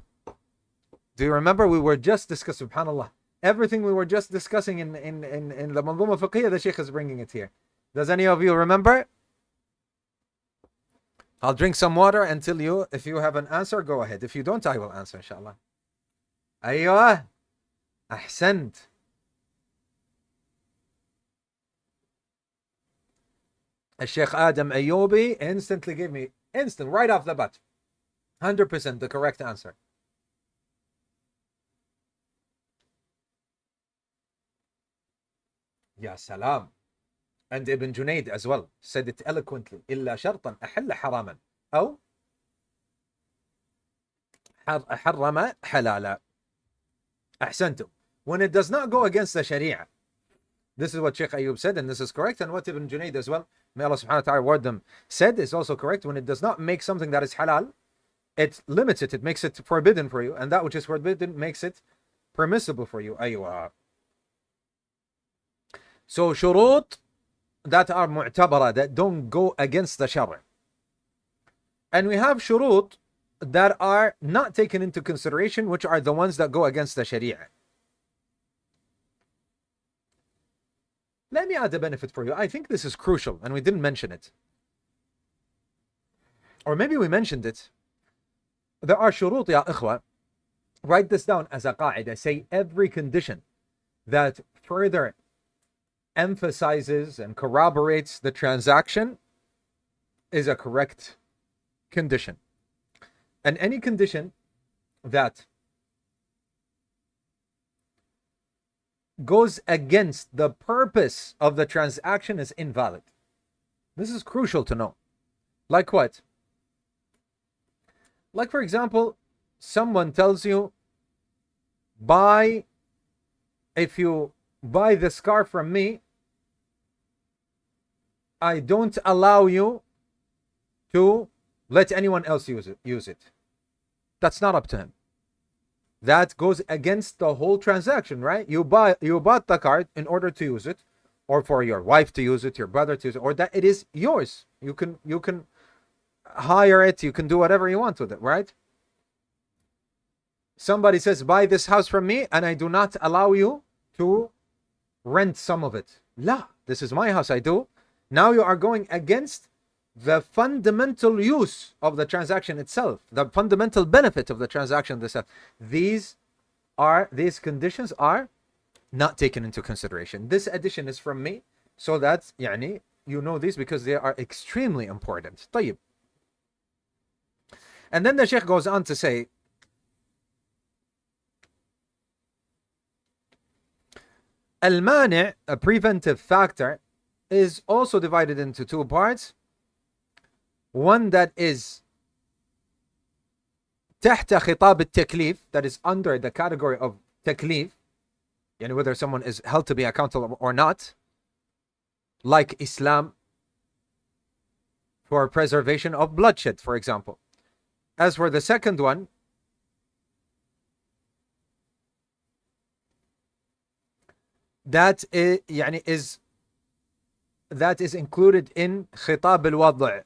S1: you remember? We were just discussing, subhanAllah, everything we were just discussing in the Manzuma Fiqhiyya, the Shaykh is bringing it here. Does any of you remember? I'll drink some water until if you have an answer, go ahead. If you don't, I will answer, inshallah. Ayywa, ahsant. Shaykh Adam Ayyubi instantly gave me, right off the bat, 100% the correct answer. Ya salam. And Ibn Junayd as well said it eloquently. إلا شرطا أحل حراما أو حرم حلالا. أحسنتم. When it does not go against the Sharia. This is what Shaykh Ayyub said, and this is correct. And what Ibn Junayd as well, may Allah subhanahu wa ta'ala reward them, said is also correct. When it does not make something that is halal, it limits it, it makes it forbidden for you. And that which is forbidden makes it permissible for you. Ayywa. So shurut that are mu'tabara, that don't go against the shara. And we have shurut that are not taken into consideration, which are the ones that go against the sharia. Let me add a benefit for you. I think this is crucial, and we didn't mention it. Or maybe we mentioned it. There are shurut, ya ikhwa. Write this down as a qaida. Say every condition that further emphasizes and corroborates the transaction is a correct condition. And any condition that goes against the purpose of the transaction is invalid. This is crucial to know. Like what? Like, for example, someone tells you, if you buy this car from me, I don't allow you to let anyone else use it. That's not up to him. That goes against the whole transaction, right? You bought the car in order to use it, or for your wife to use it, your brother to use it, or that it is yours. You can hire it, you can do whatever you want with it, right? Somebody says, buy this house from me, and I do not allow you to rent some of it. La, this is my house, I do. Now you are going against the fundamental use of the transaction itself, the fundamental benefit of the transaction itself. These conditions are not taken into consideration. This addition is from me, so that يعني, you know these because they are extremely important. طيب. And then the Shaykh goes on to say, Al-Mani', a preventive factor, is also divided into two parts. One that is تحت خطاب التكليف, that is under the category of taklif, يعني whether someone is held to be accountable or not, like Islam, for preservation of bloodshed, for example. As for the second one, that is included in خطاب الوضع,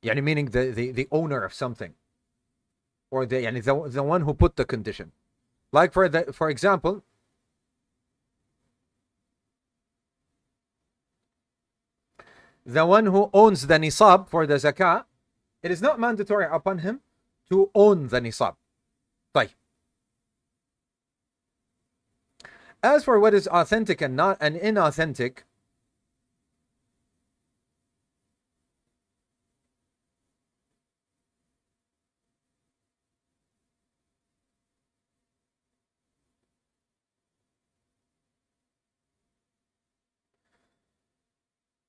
S1: يعني meaning the owner of something, or the one who put the condition. Like for example, the one who owns the nisab for the zakah, it is not mandatory upon him to own the nisab. طيب. As for what is authentic and not and inauthentic,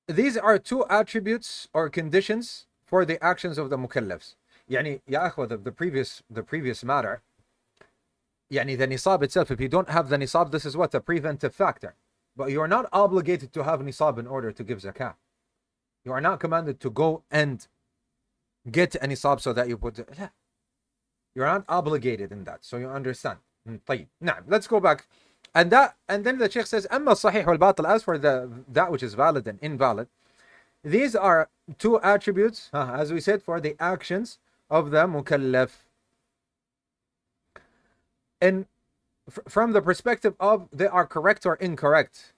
S1: these are two attributes or conditions for the actions of the mukallafs. يعني يا أخوة, the previous matter, يعني the nisab itself, if you don't have the nisab, this is what? A preventive factor. But you are not obligated to have nisab in order to give zakah. You are not commanded to go and get a nisab so that you put it. You're not obligated in that. So you understand. طيب. نعم. Let's go back. And then the Shaykh says, أما الصحيح والباطل, as for that which is valid and invalid, these are two attributes, as we said, for the actions of the mukallaf. And from the perspective of they are correct or incorrect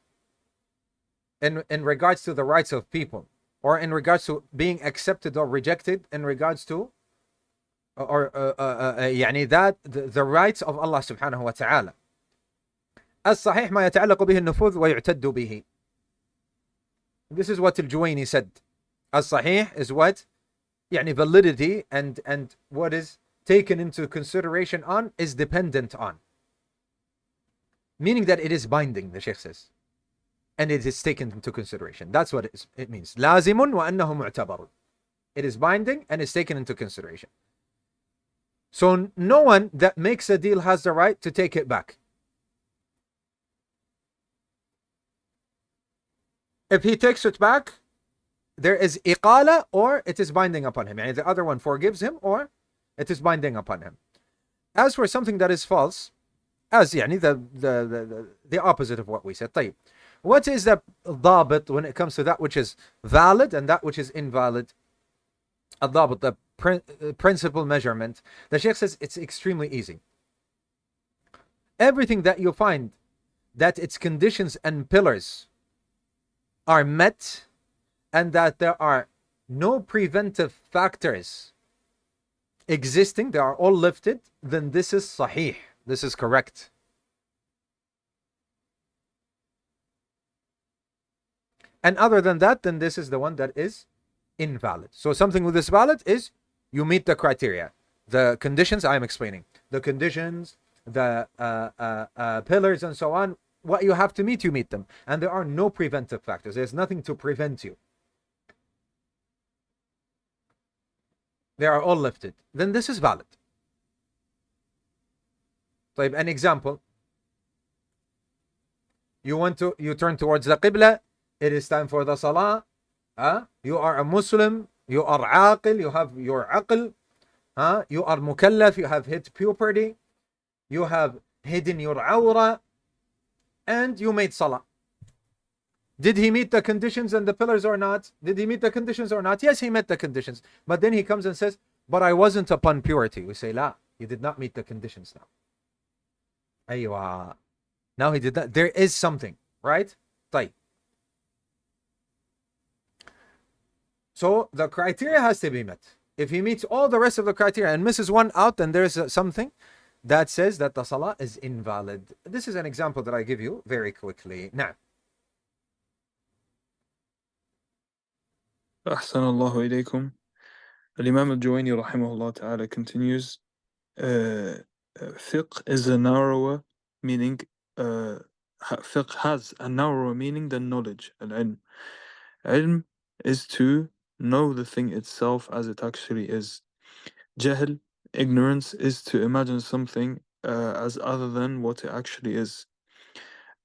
S1: in regards to the rights of people, or in regards to being accepted or rejected, in regards to يعني that the rights of Allah subhanahu wa ta'ala. الصحيح ما يتعلق به النفوذ ويعتد به. This is what al-Juwayni said. الصحيح is what? يعني validity and what is taken into consideration on is dependent on. Meaning that it is binding, the Shaykh says. And it is taken into consideration. That's what it means. لازم وأنه معتبر. It is binding and is taken into consideration. So no one that makes a deal has the right to take it back. If he takes it back, there is iqala, or it is binding upon him. Yani the other one forgives him, or it is binding upon him. As for something that is false, as يعني the opposite of what we said. طيب. What is the ضابط when it comes to that which is valid and that which is invalid? الضابط, the principal measurement. The Shaykh says it's extremely easy. Everything that you find that its conditions and pillars are met and that there are no preventive factors existing, they are all lifted, then this is sahih, this is correct. And other than that, then this is the one that is invalid. So something with this valid is you meet the criteria. The conditions I am explaining. The conditions, the pillars and so on, what you have to meet, you meet them. And there are no preventive factors. There's nothing to prevent you. They are all lifted. Then this is valid. طيب, an example. You turn towards the Qibla. It is time for the Salah. You are a Muslim. You are aqil. You have your aql. You are mukallaf. You have hit puberty. You have hidden your awrah. And you made Salah. Did he meet the conditions and the pillars or not? Did he meet the conditions or not? Yes, he met the conditions. But then he comes and says, but I wasn't upon purity. We say, la, he did not meet the conditions now. Aywa. Now he did not. There is something, right? طيب. So the criteria has to be met. If he meets all the rest of the criteria and misses one out, then there's something that says that the salah is invalid. This is an example that I give you very quickly. Now.
S2: أحسن الله إليكم. الإمام al-Juwayni rahimahullah ta'ala continues, fiqh is a narrower meaning, fiqh has a narrower meaning than knowledge. Al-ilm. Ilm is to know the thing itself as it actually is. Jahl, ignorance, is to imagine something as other than what it actually is.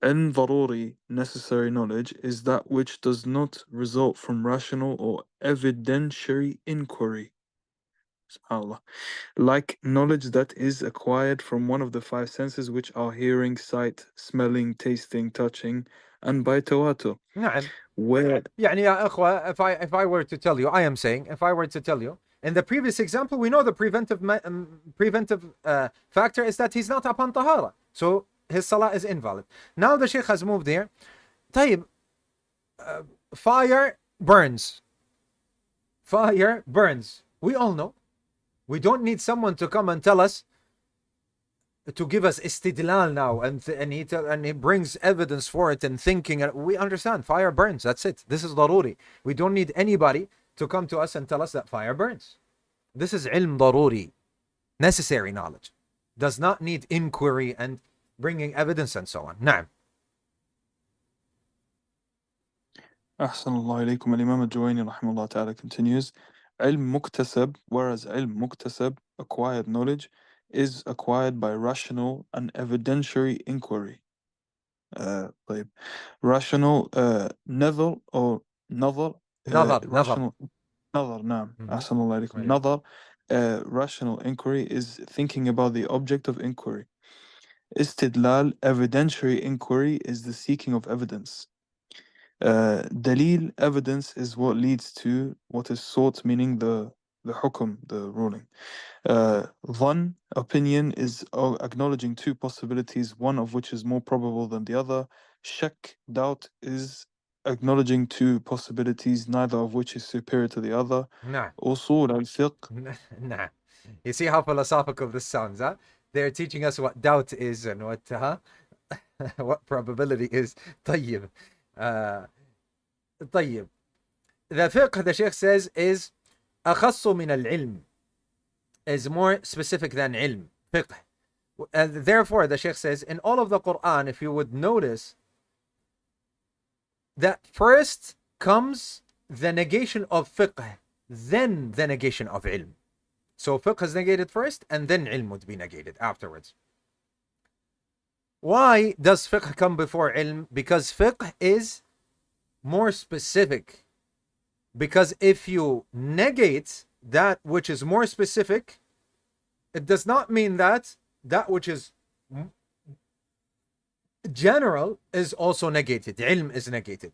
S2: Ilm daruri, necessary knowledge, is that which does not result from rational or evidentiary inquiry. SubhanAllah. Like knowledge that is acquired from one of the five senses, which are hearing, sight, smelling, tasting, touching, and by tawatur.
S1: نعم.
S2: Where
S1: يعني يا أخوة, if I were to tell you, I am saying, if I were to tell you, in the previous example, we know the preventive factor is that he's not upon tahara. So his salah is invalid. Now the Shaykh has moved here. طيب, fire burns. Fire burns. We all know. We don't need someone to come and tell us, to give us istidlal now, and he brings evidence for it and thinking. We understand fire burns. That's it. This is daruri. We don't need anybody to come to us and tell us that fire burns. This is ilm daruri, necessary knowledge. Does not need inquiry and bringing evidence and so on. نعم.
S2: أحسن الله إليكم. الإمام الجويني رحمه الله تعالى continues, علم مكتسب, whereas علم مكتسب, acquired knowledge, is acquired by rational and evidentiary inquiry. طيب, rational نظر or نظر rational نظر, نعم. أحسن الله إليكم. نظر, rational inquiry is thinking about the object of inquiry. Istidlal, evidentiary inquiry, is the seeking of evidence. Dalil, evidence, is what leads to what is sought, meaning the hukum, the ruling. Dhann, opinion, is acknowledging two possibilities, one of which is more probable than the other. Shak, doubt, is acknowledging two possibilities, neither of which is superior to the other.
S1: Nah.
S2: Usul al-Fiqh.
S1: Nah. You see how philosophical this sounds, huh? They're teaching us what doubt is and what what probability is. طيب. طيب. The fiqh, the Shaykh says, is أخص من العلم, is more specific than ilm, fiqh. And therefore, the Shaykh says, in all of the Quran, if you would notice, that first comes the negation of fiqh, then the negation of ilm. So fiqh is negated first, and then ilm would be negated afterwards. Why does fiqh come before ilm? Because fiqh is more specific. Because if you negate that which is more specific, it does not mean that that which is general is also negated. Ilm is negated.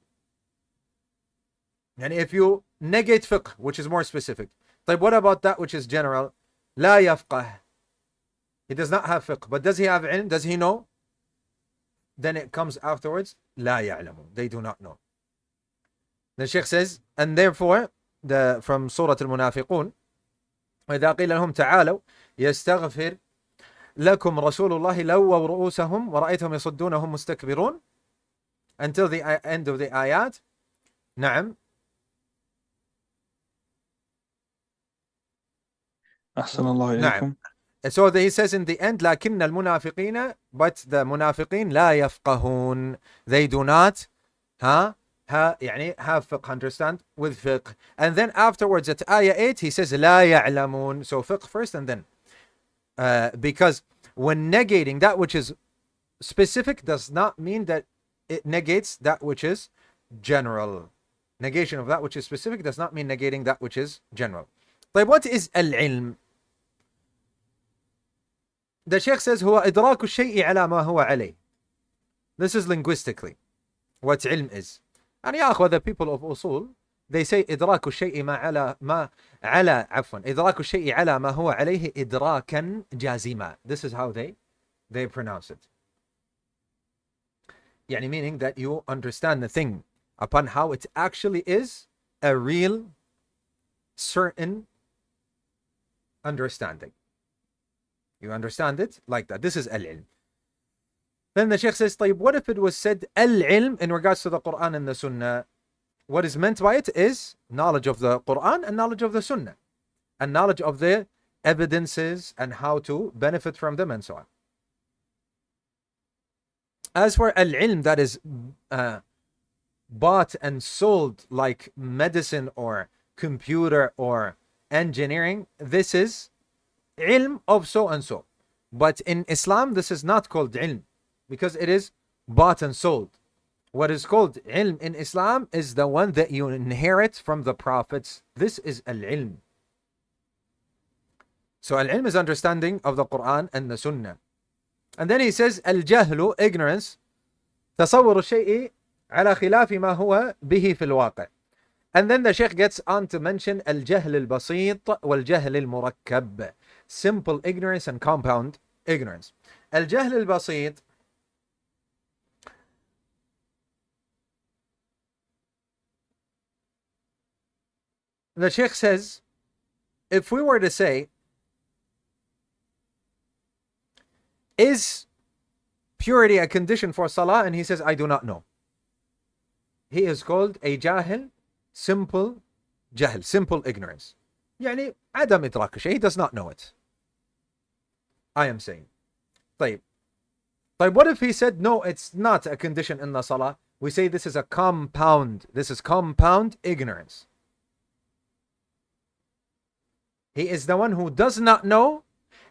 S1: And if you negate fiqh, which is more specific, طيب, what about that which is general? لا يفقه. He does not have fiqh, but does he have ilm? Does he know? Then it comes afterwards, لا يعلمون. They do not know. The Shaykh says, and therefore, from Surah al-Munafiqun, وإذا قيل لهم تعالوا يستغفر لكم رسول الله لووا رؤوسهم ورأيتهم يصدونهم مستكبرون, until the end of the ayat. نعم.
S2: أحسن الله إليكم.
S1: So he says in the end, لكن المنافقين, but the munafiqeen لا يفقهون, they do not يعني have fiqh, understand, with fiqh. And then afterwards at ayah 8 he says لا يعلمون. So fiqh first and then because when negating that which is specific does not mean that it negates that which is general. Negation of that which is specific does not mean negating that which is general. طيب, what is al-ilm? The Shaykh says هو إدراك الشيء على ما هو عليه. This is linguistically what ilm is. And يا أخوة, the people of Usul, they say إدراك الشيء إدراك الشيء على ما هو عليه إدراكا جازما. This is how they pronounce it. يعني meaning that you understand the thing upon how it actually is, a real, certain understanding. You understand it like that. This is al-ilm. Then the Shaykh says, طيب, what if it was said al-ilm in regards to the Quran and the Sunnah? What is meant by it is knowledge of the Quran and knowledge of the Sunnah, and knowledge of the evidences and how to benefit from them and so on. As for al-ilm that is bought and sold like medicine or computer or engineering, this is ilm of so and so. But in Islam, this is not called ilm because it is bought and sold. What is called ilm in Islam is the one that you inherit from the prophets. This is al-ilm. So al-ilm is understanding of the Quran and the Sunnah. And then he says al-jahlu, ignorance, تصور الشيء على خلاف ما هو به في الواقع. And then the Shaykh gets on to mention al-jahl al-basit wal-jahl al-murakkab, simple ignorance and compound ignorance. Al-jahl al-basit, the Shaykh says, if we were to say, is purity a condition for salah? And he says, I do not know. He is called a jahil, simple jahl, simple ignorance. يعني عدم إدراك شيء, he does not know it. I am saying. طيب, what if he said, no, it's not a condition in the salah? We say this is compound ignorance. He is the one who does not know,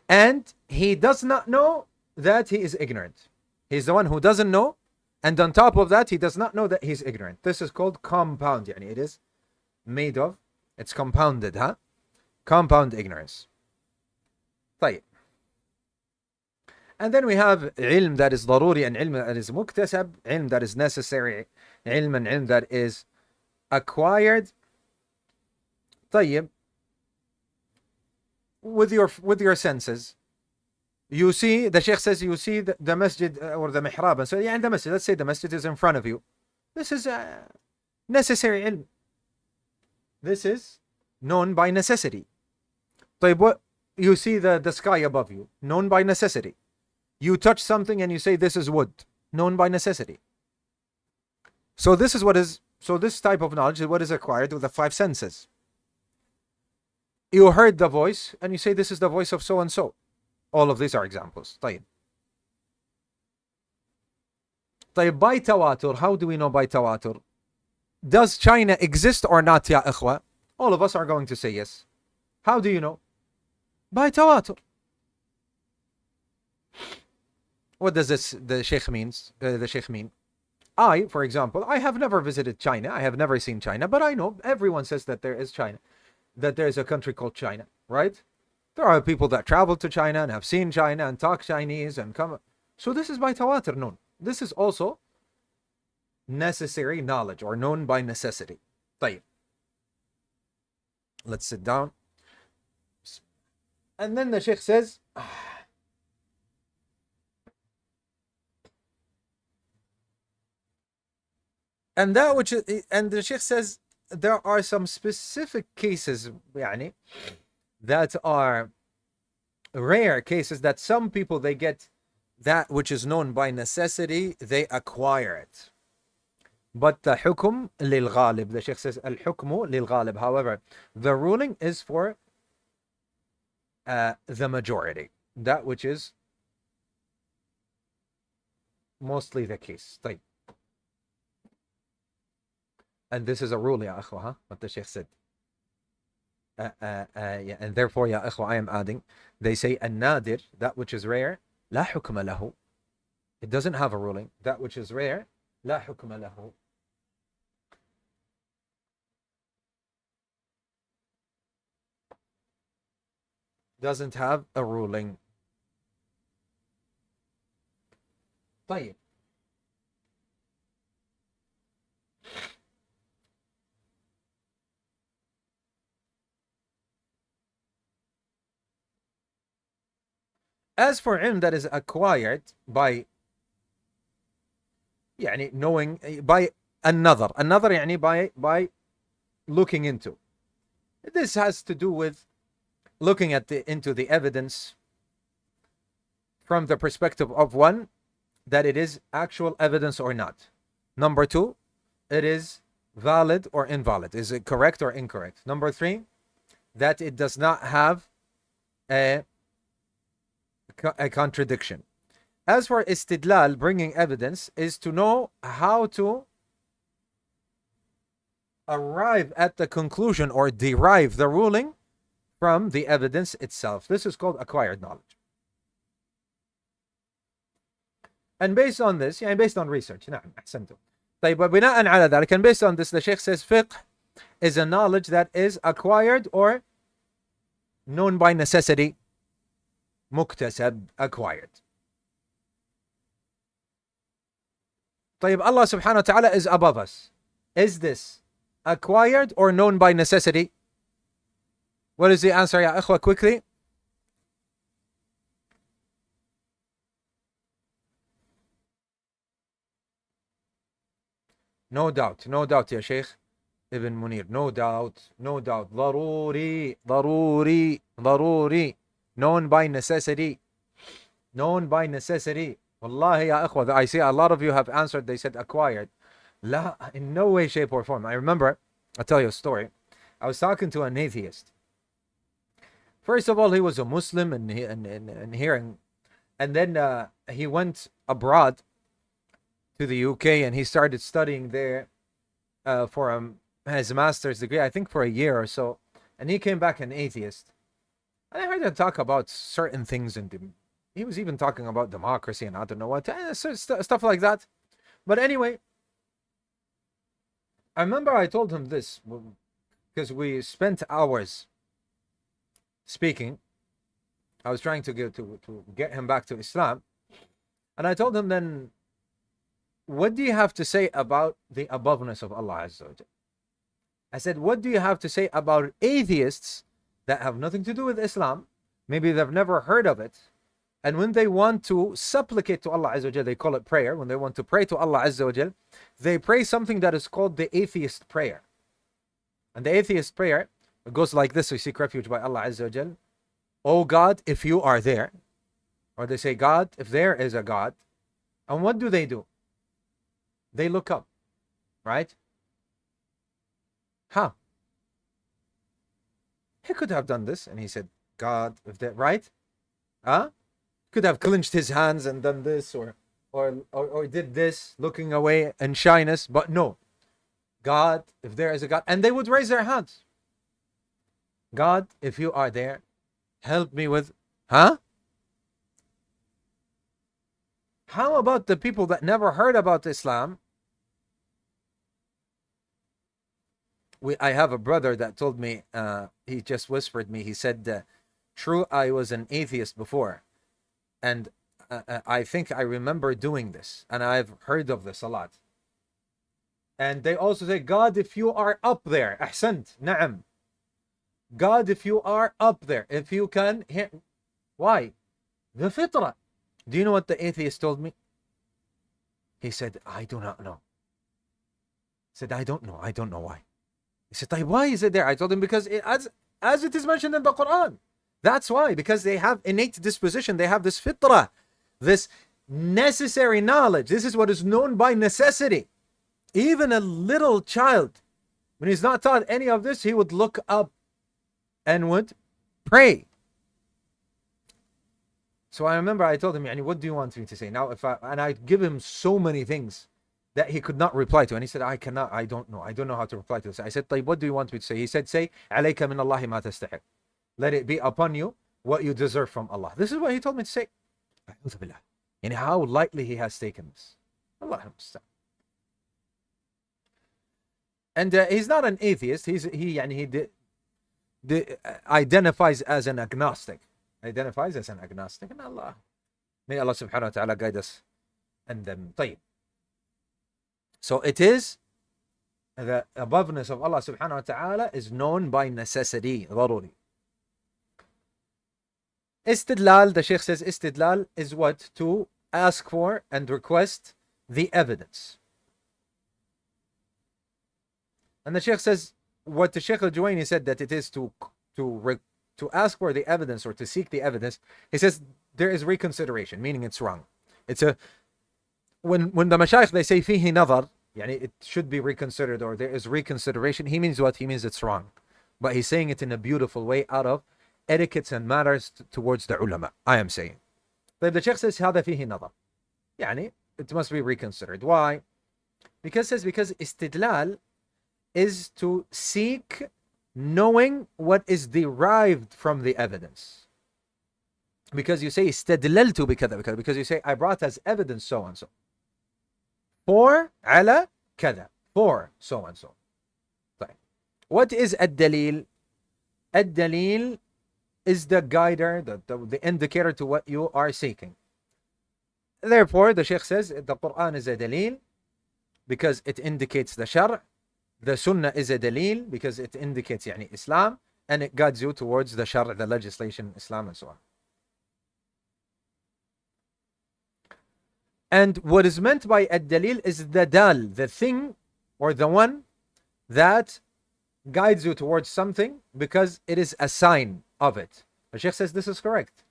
S1: and he does not know that he is ignorant. He's the one who doesn't know, and on top of that, he does not know that he's ignorant. This is called compound. يعني it is made of, it's compounded, huh? Compound ignorance. طيب. And then we have ilm that is ضروري and ilm that is مكتسب, ilm that is necessary, ilm and ilm that is acquired. طيب. With your senses, you see, the Shaykh says, you see the masjid or the mihrab, and so yeah, the masjid, let's say the masjid is in front of you. This is necessary ilm. This is known by necessity. طيب, what you see the sky above you, known by necessity. You touch something and you say this is wood, known by necessity. So this type of knowledge is what is acquired with the five senses. You heard the voice and you say this is the voice of so and so. All of these are examples. طيب, by tawatur, how do we know by tawatur? Does China exist or not, ya ikhwa? All of us are going to say yes. How do you know? By tawatur. What does the Shaykh mean? I, for example, I have never visited China. I have never seen China, but I know everyone says that there is China, that there is a country called China, right? There are people that travel to China and have seen China and talk Chinese and come. So this is by tawatur known. This is also necessary knowledge or known by necessity. طيب. Let's sit down. And then the Shaykh says, and the Shaykh says, there are some specific cases, يعني, that are rare cases that some people, they get that which is known by necessity, they acquire it. But the hukum lil ghalib, the Shaykh says, al hukmu lil ghalib. However, the ruling is for the majority, that which is mostly the case. طيب. And this is a rule, ya akhwa, huh? What the Shaykh said. Yeah, and therefore, ya akhwa, I am adding, they say an-nadir, that which is rare, la hukma lahu. It doesn't have a ruling. That which is rare, la hukma lahu. Doesn't have a ruling. طيب. As for ilm that is acquired by يعني knowing, by another يعني by looking into. This has to do with looking into the evidence from the perspective of one, that it is actual evidence or not. Number two, it is valid or invalid. Is it correct or incorrect? Number three, that it does not have a contradiction. As for istidlal, bringing evidence, is to know how to arrive at the conclusion or derive the ruling from the evidence itself. This is called acquired knowledge. And based on this, يعني based on research, نعم أحسنتم. طيب, وبناء على ذلك, and based on this, the Shaykh says fiqh is a knowledge that is acquired or known by necessity. مكتسب, acquired. طيب, Allah subhanahu wa ta'ala is above us. Is this acquired or known by necessity? What is the answer, ya ikhwa, quickly? No doubt, ya Shaykh. Ibn Munir, no doubt, no doubt. ضروري, ضروري, ضروري. Known by necessity. Known by necessity. Wallahi ya ikhwa, I see a lot of you have answered, they said acquired. La, in no way, shape, or form. I remember, I'll tell you a story. I was talking to an atheist. First of all, he was a Muslim and hearing, and then he went abroad to the UK and he started studying there for his master's degree, I think for a year or so. And he came back an atheist. And I heard him talk about certain things, and he was even talking about democracy and I don't know what, stuff like that. But anyway, I remember I told him this because we spent hours speaking. I was trying to get him back to Islam. And I told him then, what do you have to say about the aboveness of Allah Azza wa Jal? I said, what do you have to say about atheists that have nothing to do with Islam? Maybe they've never heard of it. And when they want to supplicate to Allah Azza wa Jal, they call it prayer. When they want to pray to Allah Azza wa Jal, they pray something that is called the atheist prayer. And the atheist prayer, it goes like this: we seek refuge by Allah Azza wa Jal. Oh God, if you are there. Or they say, God, if there is a God. And what do? They look up, right? How? He could have done this, and he said, God, if that, right? Could have clenched his hands and done this, or did this, looking away in shyness, but no. God, if there is a God, and they would raise their hands. God, if you are there, help me with, How about the people that never heard about Islam? I have a brother that told me, he just whispered me, he said, true, I was an atheist before. And I think I remember doing this. And I've heard of this a lot. And they also say, God, if you are up there, ahsant, na'am. God, if you are up there, if you can, why? The fitrah. Do you know what the atheist told me? He said, I do not know. He said, I don't know why. He said, why is it there? I told him, because as it is mentioned in the Quran. That's why, because they have innate disposition. They have this fitrah, this necessary knowledge. This is what is known by necessity. Even a little child, when he's not taught any of this, he would look up and would pray. So I remember I told him, what do you want me to say? Now, and I give him so many things that he could not reply to. And he said, I don't know how to reply to this. I said, what do you want me to say? He said, say, alayka min Allahi ma tastahiq. Let it be upon you what you deserve from Allah. This is what he told me to say. And how lightly he has taken this. Allah understand. And he's not an atheist. He identifies as an agnostic. Identifies as an agnostic. And Allah, may Allah subhanahu wa ta'ala guide us and them. طيب. So it is the aboveness of Allah subhanahu wa ta'ala is known by necessity. ضروري. Istidlal, the Shaykh says, istidlal is what? To ask for and request the evidence. And the Shaykh says, what the Shaykh al-Juwayni said, that it is to ask for the evidence or to seek the evidence. He says there is reconsideration, meaning it's wrong. It's when the Mashayikh, they say fihi nadar, it should be reconsidered, or there is reconsideration, he means what? He means it's wrong. But he's saying it in a beautiful way, out of etiquettes and matters towards the ulama, I am saying. But the Shaykh says هذا فيه نظر. It must be reconsidered. Why? Because istidlal is to seek knowing what is derived from the evidence. Because you say استدللت بكذا, because you say I brought as evidence so and so. For على كذا, for so and so. طيب. What is الدليل? الدليل is the guider, the indicator to what you are seeking. Therefore, the Shaykh says the Quran is a dalil because it indicates the shar'. The Sunnah is a dalil because it indicates Islam, and it guides you towards the shar', the legislation, Islam, and so on. And what is meant by ad-dalil is the dal, the thing or the one that guides you towards something because it is a sign of it. The Shaykh says this is correct.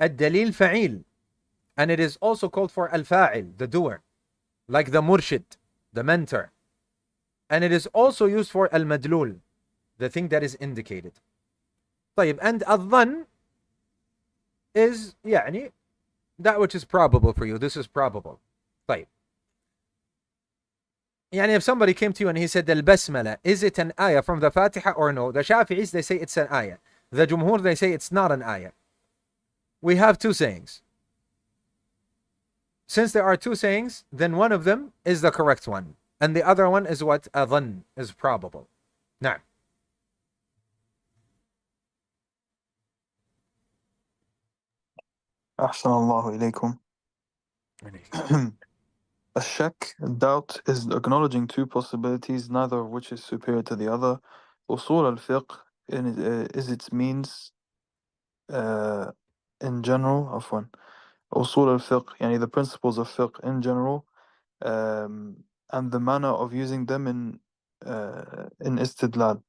S1: الدليل فعيل, and it is also called for al-fa'il, the doer, like the murshid, the mentor. And it is also used for al-madlul, the thing that is indicated. طيب, and الظن is يعني that which is probable for you. This is probable. طيب. يعني if somebody came to you and he said al-basmala, is it an ayah from the Fatiha or no? The Shafi'is, they say it's an ayah. The Jumhur, they say it's not an ayah. We have two sayings. Since there are two sayings, then one of them is the correct one. And the other one is what? Adhan, is probable. Now.
S2: أحسن الله إليكم. A shak, doubt, is acknowledging two possibilities, neither of which is superior to the other. Usul al-Fiqh is its means in general. Afwan. Usul al-Fiqh, yani the principles of fiqh in general, and the manner of using them in istidlal,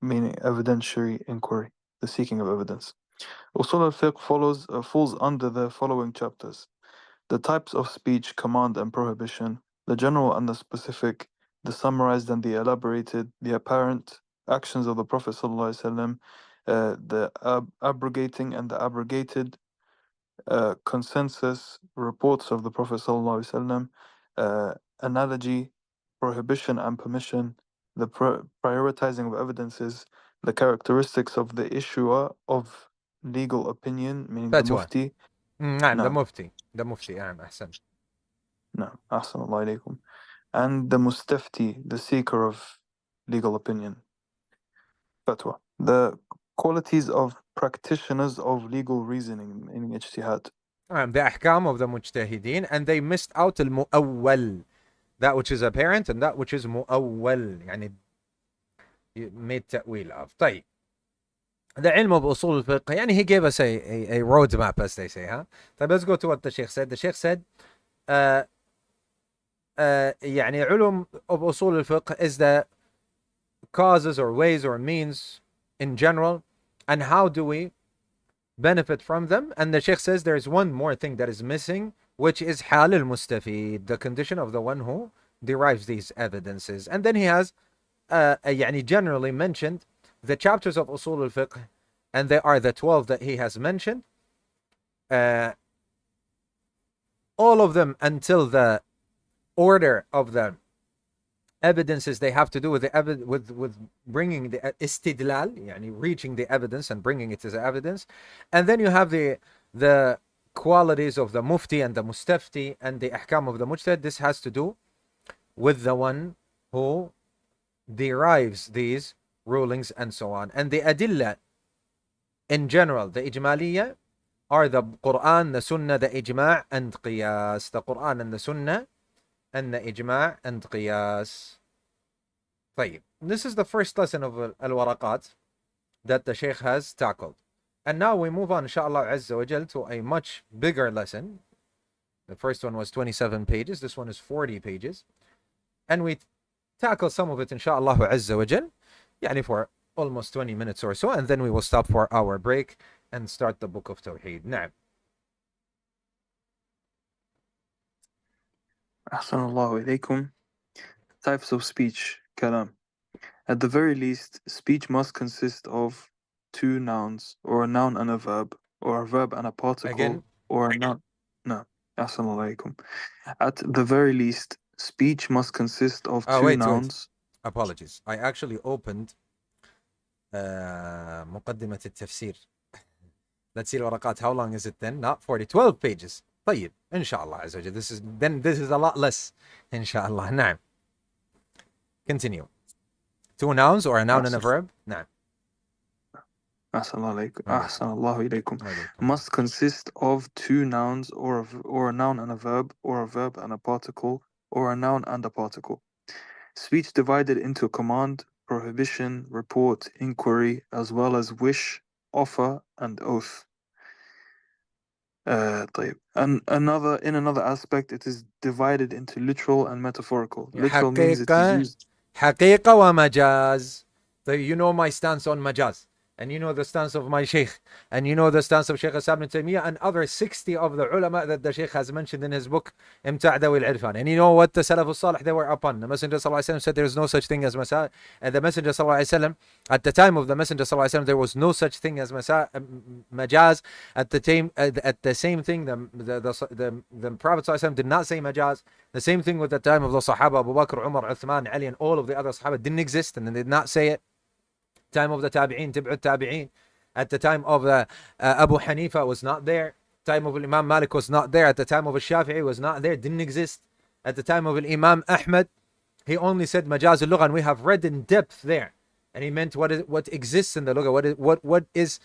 S2: meaning evidentiary inquiry, the seeking of evidence. Usul al-Fiqh falls under the following chapters: the types of speech, command and prohibition, the general and the specific, the summarized and the elaborated, the apparent actions of the Prophet ﷺ, the abrogating and the abrogated, consensus, reports of the Prophet ﷺ, analogy, prohibition and permission, the prioritizing of evidences, the characteristics of the issuer of legal opinion, meaning the
S1: Fatwa.
S2: mufti.
S1: نعم, the mufti. The mufti, نعم, أحسن.
S2: No, أحسن الله إليكم. And the mustafti, the seeker of legal opinion. Fatwa. The qualities of practitioners of legal reasoning, meaning ijtihad.
S1: The ahkam of the mujtahideen, and they missed out al-mu'awwal, that which is apparent, and that which is mu'awwal, يعني made ta'wil of. طيب. The ilm of usul al-fiqh, يعني he gave us a roadmap, as they say, huh? طيب, let's go to what the Shaykh said. The Shaykh said, يعني علوم of usul al-fiqh is the causes or ways or means in general, and how do we benefit from them. And the Shaykh says there's one more thing that is missing, which is hal al-mustafid, the condition of the one who derives these evidences. And then he has يعني generally mentioned the chapters of usul al-fiqh, and they are the 12 that he has mentioned, all of them until the order of the evidences, they have to do with the with bringing the istidlal, yani reaching the evidence and bringing it as evidence. And then you have the qualities of the mufti and the mustafti and the ahkam of the mujtahid. This has to do with the one who derives these rulings and so on. And the adilla in general, the ijmaliyya, are the Quran, the Sunnah, the ijma' and qiyas. The Quran and the Sunnah and the ijma' and qiyas. طيب, this is the first lesson of al-Waraqaat that the Shaykh has tackled. And now we move on, inshallah azza wa jal, to a much bigger lesson. The first one was 27 pages, this one is 40 pages. And we tackle some of it, inshallah azza wa jal, يعني for almost 20 minutes or so, and then we will stop for our break and start the book of Tawheed. نعم.
S2: أحسن الله إليكم. Types of speech, kalam. At the very least, speech must consist of two nouns, or a noun and a verb, or a verb and a particle,
S1: Again?
S2: or a noun. No, Assalamu alaikum. At the very least, speech must consist of two
S1: wait.
S2: nouns.
S1: Apologies. I actually opened مقدمة التفسير. Let's see الورقات. How long is it then? Not 40. 12 pages. طيب. Inshallah عز وجل. This is a lot less. Inshallah. نعم. Continue. Two nouns or a noun and a verb? نعم.
S2: أحسن الله إليكم. Must consist of two nouns, or a noun and a verb, or a verb and a particle, or a noun and a particle. Speech divided into command, prohibition, report, inquiry, as well as wish, offer, and oath. طيب. And in another aspect, it is divided into literal and metaphorical. Literal means it is used.
S1: حقيقة ومجاز. So you know my stance on majaz, and you know the stance of my Shaykh, and you know the stance of Shaykh Islam ibn Taymiyyah and other 60 of the ulama that the Shaykh has mentioned in his book Imta' Dawi al-Irfan. And you know what the Salaf al-Salih they were upon. The Messenger ﷺ said there is no such thing as masa. And the Messenger ﷺ, at the time of the Messenger ﷺ, there was no such thing as majaz. At the same thing, the Prophet ﷺ did not say majaz. The same thing with the time of the Sahaba, Abu Bakr, Umar, Uthman, Ali, and all of the other Sahaba didn't exist, and they did not say it. Time of the Tabi'een, Tib'ut Tabi'een. At the time of Abu Hanifa was not there. Time of Imam Malik was not there. At the time of Shafi'i was not there, didn't exist. At the time of Imam Ahmad, he only said majaz al-lugha, and we have read in depth there. And he meant what exists in the lugha, what is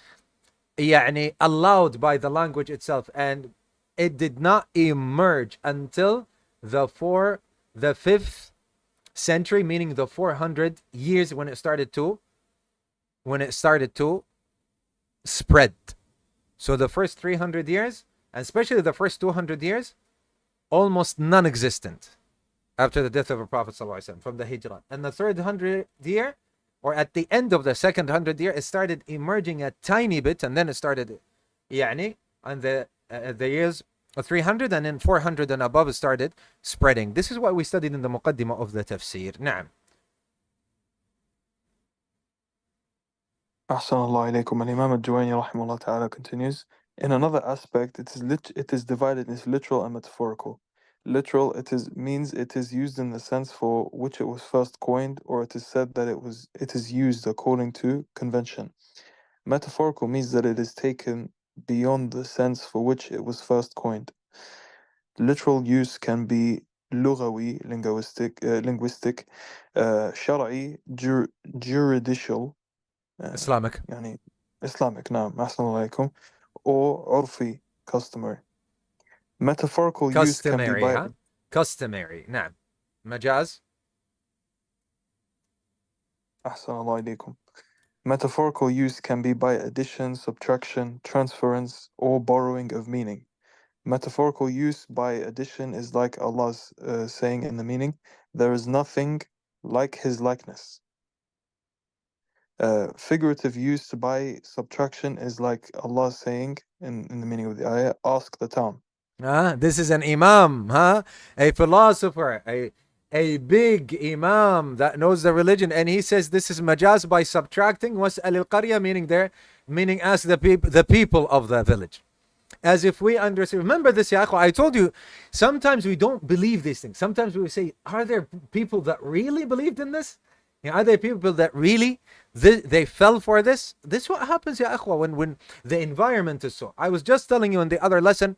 S1: يعني allowed by the language itself. And it did not emerge until the 5th century, meaning the 400 years when it started to spread. So the first 300 years, and especially the first 200 years, almost non-existent after the death of the Prophet ﷺ from the Hijrah. And the third 100 year, or at the end of the second 100 year, it started emerging a tiny bit, and then it started يعني on the years 300, and then 400 and above it started spreading. This is what we studied in the Muqaddimah of the Tafsir. نعم.
S2: Ahsanallah alaykum. And Imam al-Juwayni rahimahullah ta'ala continues, in another aspect, it is divided into literal and metaphorical. Literal, means it is used in the sense for which it was first coined, or it is said that it is used according to convention. Metaphorical means that it is taken beyond the sense for which it was first coined. Literal use can be lughawi, linguistic, shar'i, juridical,
S1: Islamic.
S2: يعني Islamic, نعم أحسن الله عليكم, or عرفي, customary. Metaphorical use can be by
S1: customary. نعم. مجاز.
S2: أحسن الله عليكم. Metaphorical use can be by addition, subtraction, transference, or borrowing of meaning. Metaphorical use by addition is like Allah's saying in the meaning, there is nothing like His likeness. Figurative use by subtraction is like Allah saying in the meaning of the ayah, ask the town.
S1: This is an imam, a philosopher, a big imam that knows the religion, and he says this is majaz by subtracting was'al al-qarya, meaning ask the people of the village. As if we understand. Remember this, ya akhwa, I told you, sometimes we don't believe these things. Sometimes we say, are there people that really believed in this? Are there people that really they fell for this? This is what happens, ya akhwa, when the environment is so. I was just telling you in the other lesson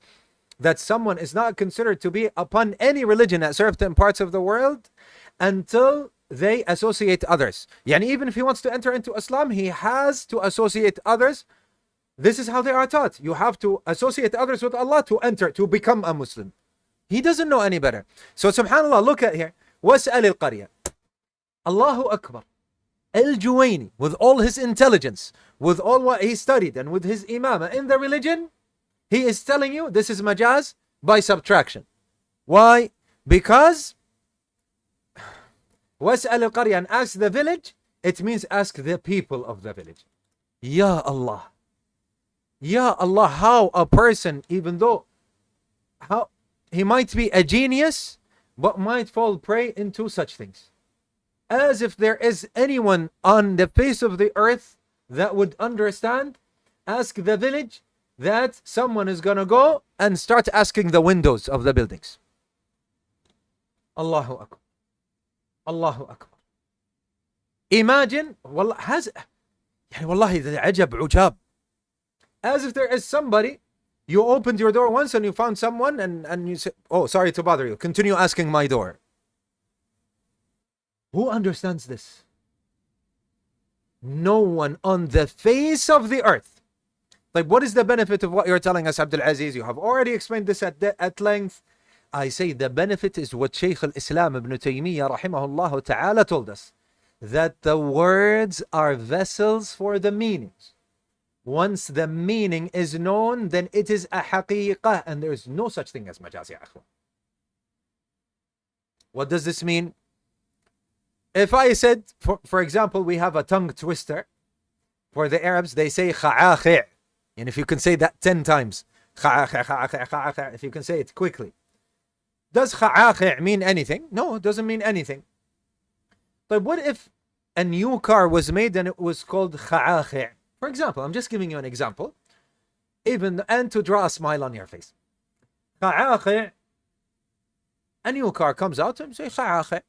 S1: that someone is not considered to be upon any religion at certain parts of the world until they associate others. Yani even if he wants to enter into Islam, he has to associate others. This is how they are taught. You have to associate others with Allah to become a Muslim. He doesn't know any better. So subhanAllah, look at here. وَاسْأَلِ الْقَرْيَةِ. Allahu Akbar. Al-Juwayni, with all his intelligence, with all what he studied, and with his imamah in the religion, he is telling you this is majaz by subtraction. Why? Because وَاسْأَلِ الْقَرْيَةِ, and ask the village, it means ask the people of the village. Ya Allah. Ya Allah, how a person, even though how he might be a genius, but might fall prey into such things. As if there is anyone on the face of the earth that would understand, ask the village that someone is gonna go and start asking the windows of the buildings. Allahu Akbar. Allahu Akbar. Imagine, wallahi, the ajab ujab. As if there is somebody, you opened your door once and you found someone and you said, oh, sorry to bother you, continue asking my door. Who understands this? No one on the face of the earth. Like, what is the benefit of what you're telling us, Abdul Aziz? You have already explained this at length. I say the benefit is what Shaykh al-Islam ibn Taymiyyah rahimahullah ta'ala told us, that the words are vessels for the meanings. Once the meaning is known, then it is a haqiqah, and there is no such thing as majaz, ya akhwa. What does this mean? If I said, for example, we have a tongue twister. For the Arabs, they say kha'akhi'. And if you can say that 10 times, kha'akhi', kha'akhi', kha'akhi', if you can say it quickly. Does kha'akhi' mean anything? No, it doesn't mean anything. But what if a new car was made and it was called kha'akhi'? For example, I'm just giving you an example. And to draw a smile on your face. Kha'akhi', a new car comes out and say kha'akhi'.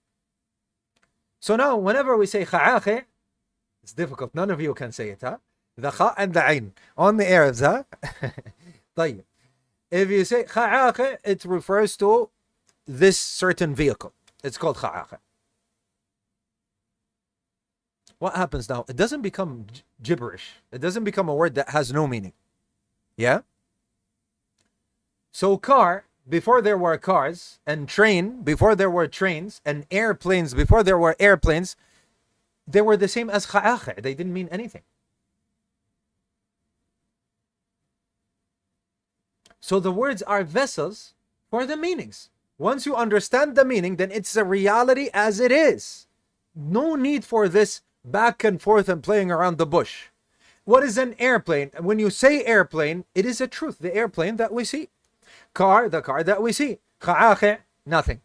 S1: So now, whenever we say kha'akhi', it's difficult. None of you can say it, huh? The kha and the ain. On the Arabs, huh? طيب. If you say kha'akhi', it refers to this certain vehicle. It's called kha'akhi'. What happens now? It doesn't become gibberish. It doesn't become a word that has no meaning. Yeah? So car, before there were cars, and train, before there were trains, and airplanes, before there were airplanes, they were the same as kha'akhi'. They didn't mean anything. So the words are vessels for the meanings. Once you understand the meaning, then it's a reality as it is. No need for this back and forth and playing around the bush. What is an airplane? When you say airplane, it is a truth. The airplane that we see. Car, the car that we see. Kha'akhi', nothing.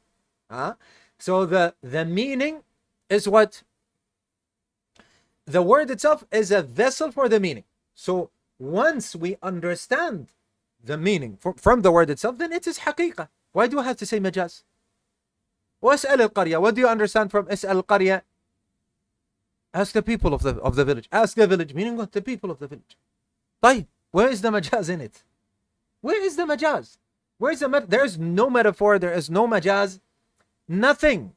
S1: So the meaning is what? The word itself is a vessel for the meaning. So once we understand the meaning from the word itself, then it is haqiqah. Why do I have to say majaz? وَاسْأَلِ الْقَرْيَةِ. What do you understand from اسأل القرية? Ask the people of the village. Ask the village, meaning what? The people of the village. طيب, where is the majaz in it? Where is the majaz? There is no metaphor, there is no majaz, nothing.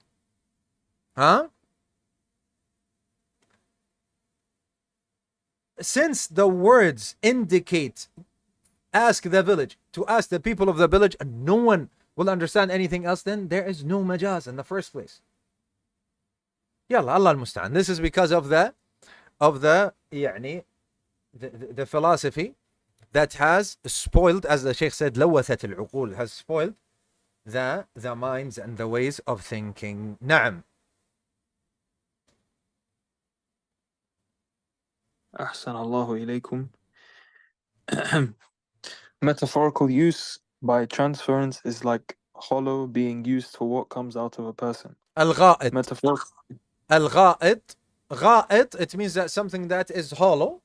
S1: Since the words indicate ask the village, to ask the people of the village, and no one will understand anything else, then there is no majaz in the first place. Yalla, Allah al-Musta'an. This is because of the philosophy that has spoiled, as the Shaykh said, لوثت العقول, has spoiled the minds and the ways of thinking. Na'am.
S2: أحسن الله إليكم. Metaphorical use by transference is like hollow being used for what comes out of a person.
S1: Al-Gha'it.
S2: Metaphor.
S1: Al-Gha'it. Gha'it, it means that something that is hollow.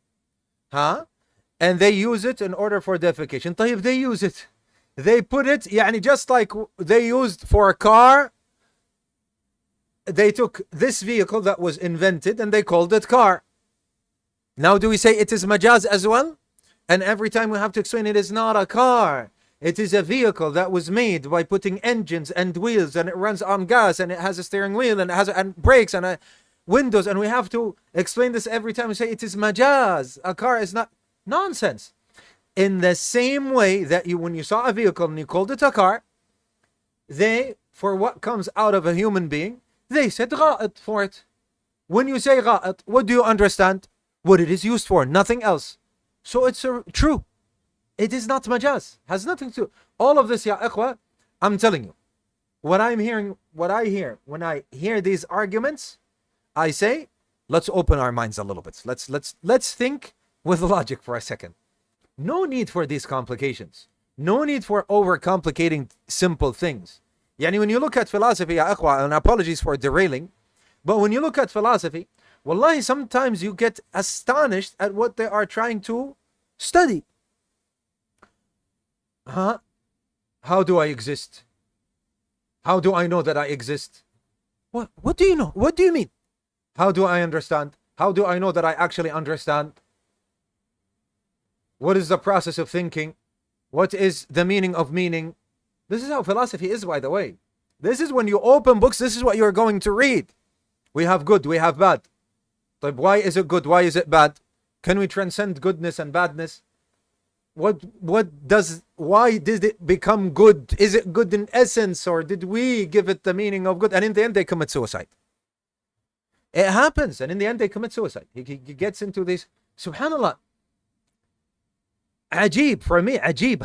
S1: And they use it in order for defecation. طيب, they use it. They put it, just like they used for a car. They took this vehicle that was invented and they called it car. Now do we say it is majaz as well? And every time we have to explain it is not a car. It is a vehicle that was made by putting engines and wheels, and it runs on gas, and it has a steering wheel, and it has brakes and windows, and we have to explain this every time we say it is majaz. A car is not. Nonsense. In the same way that when you saw a vehicle and you called it a car, for what comes out of a human being, they said gha'it for it. When you say gha'it, what do you understand? What it is used for, nothing else. So it's true. It is not majaz. Has nothing to. All of this, ya ikhwa, I'm telling you. What I hear when I hear these arguments, I say, let's open our minds a little bit. Let's think with logic for a second. No need for these complications. No need for overcomplicating simple things. When you look at philosophy, ya ikhwa, and apologies for derailing, but when you look at philosophy, wallahi, sometimes you get astonished at what they are trying to study. How do I exist? How do I know that I exist? What do you know? What do you mean? How do I understand? How do I know that I actually understand? What is the process of thinking? What is the meaning of meaning? This is how philosophy is, by the way. This is when you open books, this is what you're going to read. We have good, we have bad. But why is it good? Why is it bad? Can we transcend goodness and badness? Why did it become good? Is it good in essence, or did we give it the meaning of good? And in the end, they commit suicide. It happens, and in the end, they commit suicide. He gets into this. Subhanallah. Ajib, for me, ajib.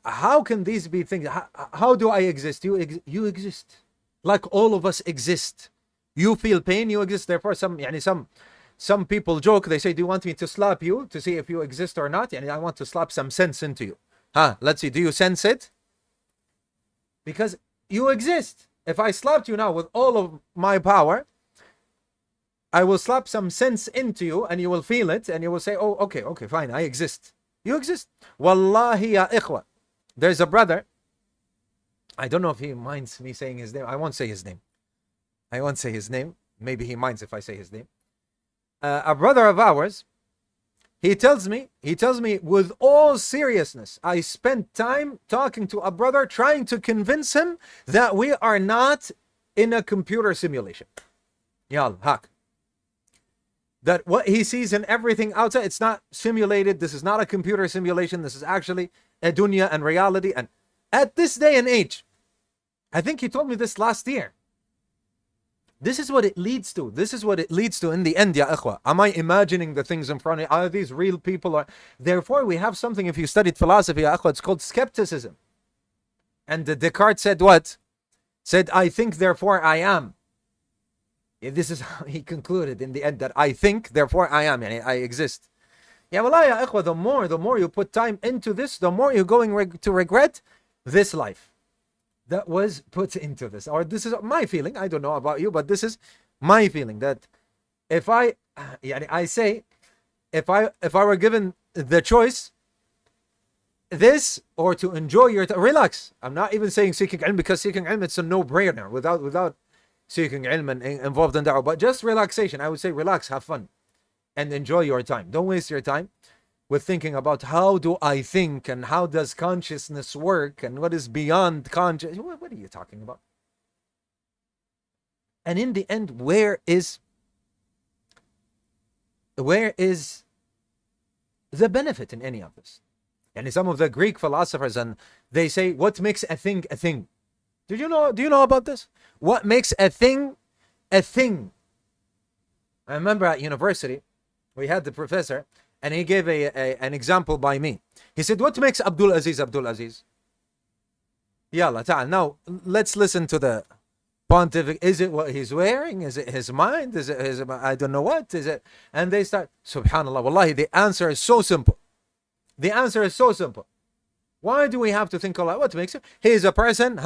S1: How can these be things? How do I exist? You exist. Like all of us exist. You feel pain, you exist. Therefore, some people joke. They say, "Do you want me to slap you to see if you exist or not?" And I want to slap some sense into you. Let's see. Do you sense it? Because you exist. If I slapped you now with all of my power, I will slap some sense into you, and you will feel it, and you will say, "Oh, okay, fine, I exist." You exist. Wallahi ya ikhwa. There's a brother. I don't know if he minds me saying his name. I won't say his name. Maybe he minds if I say his name. A brother of ours, he tells me with all seriousness, I spent time talking to a brother trying to convince him that we are not in a computer simulation. Yal, hak. That what he sees in everything outside, it's not simulated. This is not a computer simulation. This is actually a dunya and reality. And at this day and age, I think he told me this last year. This is what it leads to. This is what it leads to in the end, ya ikhwa. Am I imagining the things in front of me? Are these real people? Therefore, we have something, if you studied philosophy, ya ikhwa, it's called skepticism. And Descartes said what? Said, I think, therefore I am. This is how he concluded in the end, that I think, therefore I am. I exist. Ya wallah, ya ikhwa, the more you put time into this, the more you're going to regret this life that was put into this. Or this is my feeling. I don't know about you, but this is my feeling, that if I were given the choice, this or to enjoy your relax. I'm not even saying seeking ilm, because seeking ilm, it's a no-brainer without seeking ilm and involved in da'wah, but just relaxation. I would say relax, have fun, and enjoy your time. Don't waste your time with thinking about how do I think, and how does consciousness work, and what is beyond conscious. What are you talking about? And in the end, where is the benefit in any of this? And some of the Greek philosophers, and they say, what makes a thing a thing? Do you know about this? What makes a thing a thing? I remember at university, we had the professor, and he gave an example by me. He said, what makes Abdul Aziz Abdul Aziz? Yalla, ta'al. Now, let's listen to the pontific. Is it what he's wearing? Is it his mind? Is it his, I don't know what? Is it? And they start, subhanallah, wallahi, the answer is so simple. The answer is so simple. Why do we have to think Allah? What makes him? He is a person,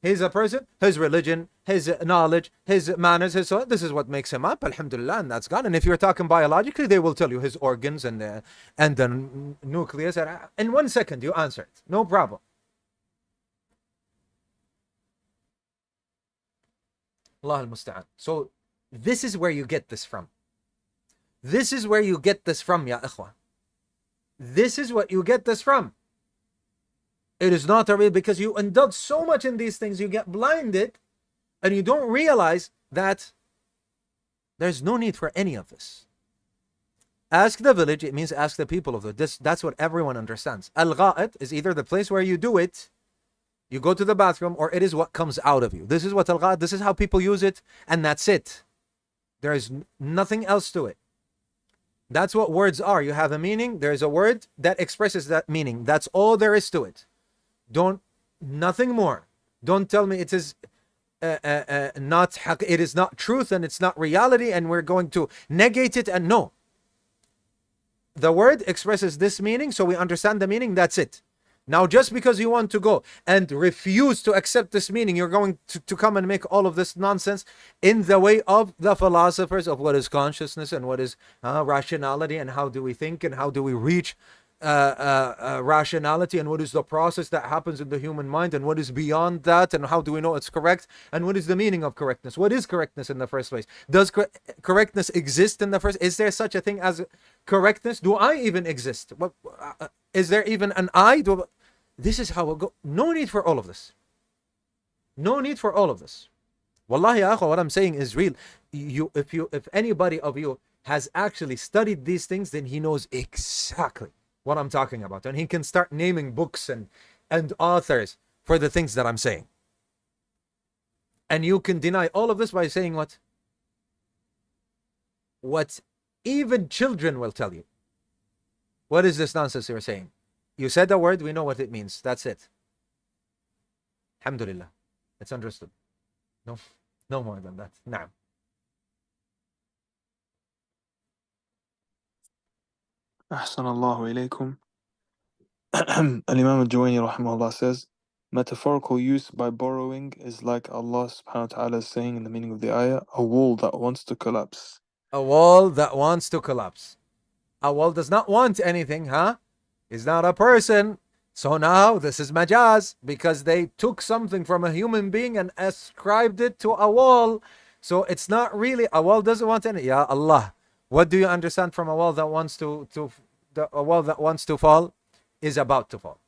S1: He's a person, his religion, his knowledge, his manners, this is what makes him up, alhamdulillah, and that's gone. And if you're talking biologically, they will tell you his organs and the nucleus. In 1 second, you answer it. No problem. Allah al-Musta'an. So this is where you get this from. This is where you get this from, ya ikhwan. This is what you get this from. It is not a real, because you indulge so much in these things, you get blinded, and you don't realize that there's no need for any of this. Ask the village, it means ask the people of it. That's what everyone understands. Al-Gha'it is either the place where you do it, you go to the bathroom, or it is what comes out of you. This is what Al-Gha'it, this is how people use it, and that's it. There is nothing else to it. That's what words are. You have a meaning, there is a word that expresses that meaning. That's all there is to it. Nothing more. Don't tell me it is it is not truth and it's not reality and we're going to negate it. And no, the word expresses this meaning, so we understand the meaning. That's it. Now, just because you want to go and refuse to accept this meaning, you're going to come and make all of this nonsense in the way of the philosophers of what is consciousness and what is rationality, and how do we think and how do we reach rationality, and what is the process that happens in the human mind, and what is beyond that, and how do we know it's correct, and what is the meaning of correctness? What is correctness in the first place? Does correctness exist in the first? Is there such a thing as correctness? Do I even exist? Is there even an I? This is how it goes. No need for all of this. No need for all of this. Wallahi, akha, what I'm saying is real. If anybody of you has actually studied these things, then he knows exactly what I'm talking about, and he can start naming books and authors for the things that I'm saying. And you can deny all of this by saying what even children will tell you. What is this nonsense you're saying? You said a word, we know what it means. That's it. Alhamdulillah, it's understood. No more than that. Naam.
S2: أحسن الله إليكم. Al-Imam al-Juwayni rahimahullah says, metaphorical use by borrowing is like Allah subhanahu wa ta'ala is saying in the meaning of the ayah, a wall that wants to collapse.
S1: A wall that wants to collapse. A wall does not want anything, huh? Is not a person. So now this is majaz because they took something from a human being and ascribed it to a wall. So it's not really, a wall doesn't want any. Ya Allah, what do you understand from a wall that wants a wall that wants to fall is about to fall?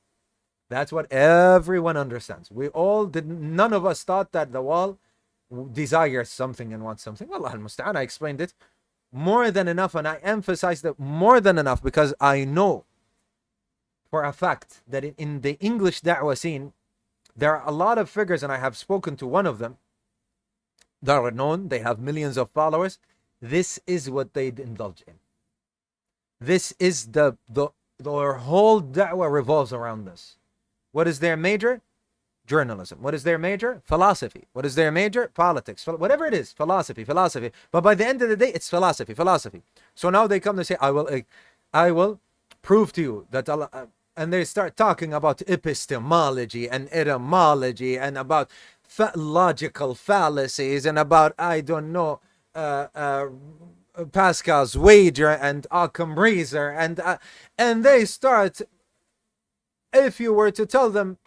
S1: That's what everyone understands. We all did. None of us thought that the wall desires something and wants something. Allah al-Musta'an. I explained it more than enough, and I emphasized it more than enough because I know for a fact that in the English da'wah scene, there are a lot of figures, and I have spoken to one of them that are known. They have millions of followers. This is what they indulge in. This is their whole da'wah revolves around this. What is their major? Journalism. What is their major? Philosophy. What is their major? Politics. Whatever it is, philosophy. But by the end of the day, it's philosophy. So now they come to say, I will prove to you that Allah, and they start talking about epistemology and etymology and about logical fallacies and about, I don't know, Pascal's wager and Occam razor, and they start, if you were to tell them,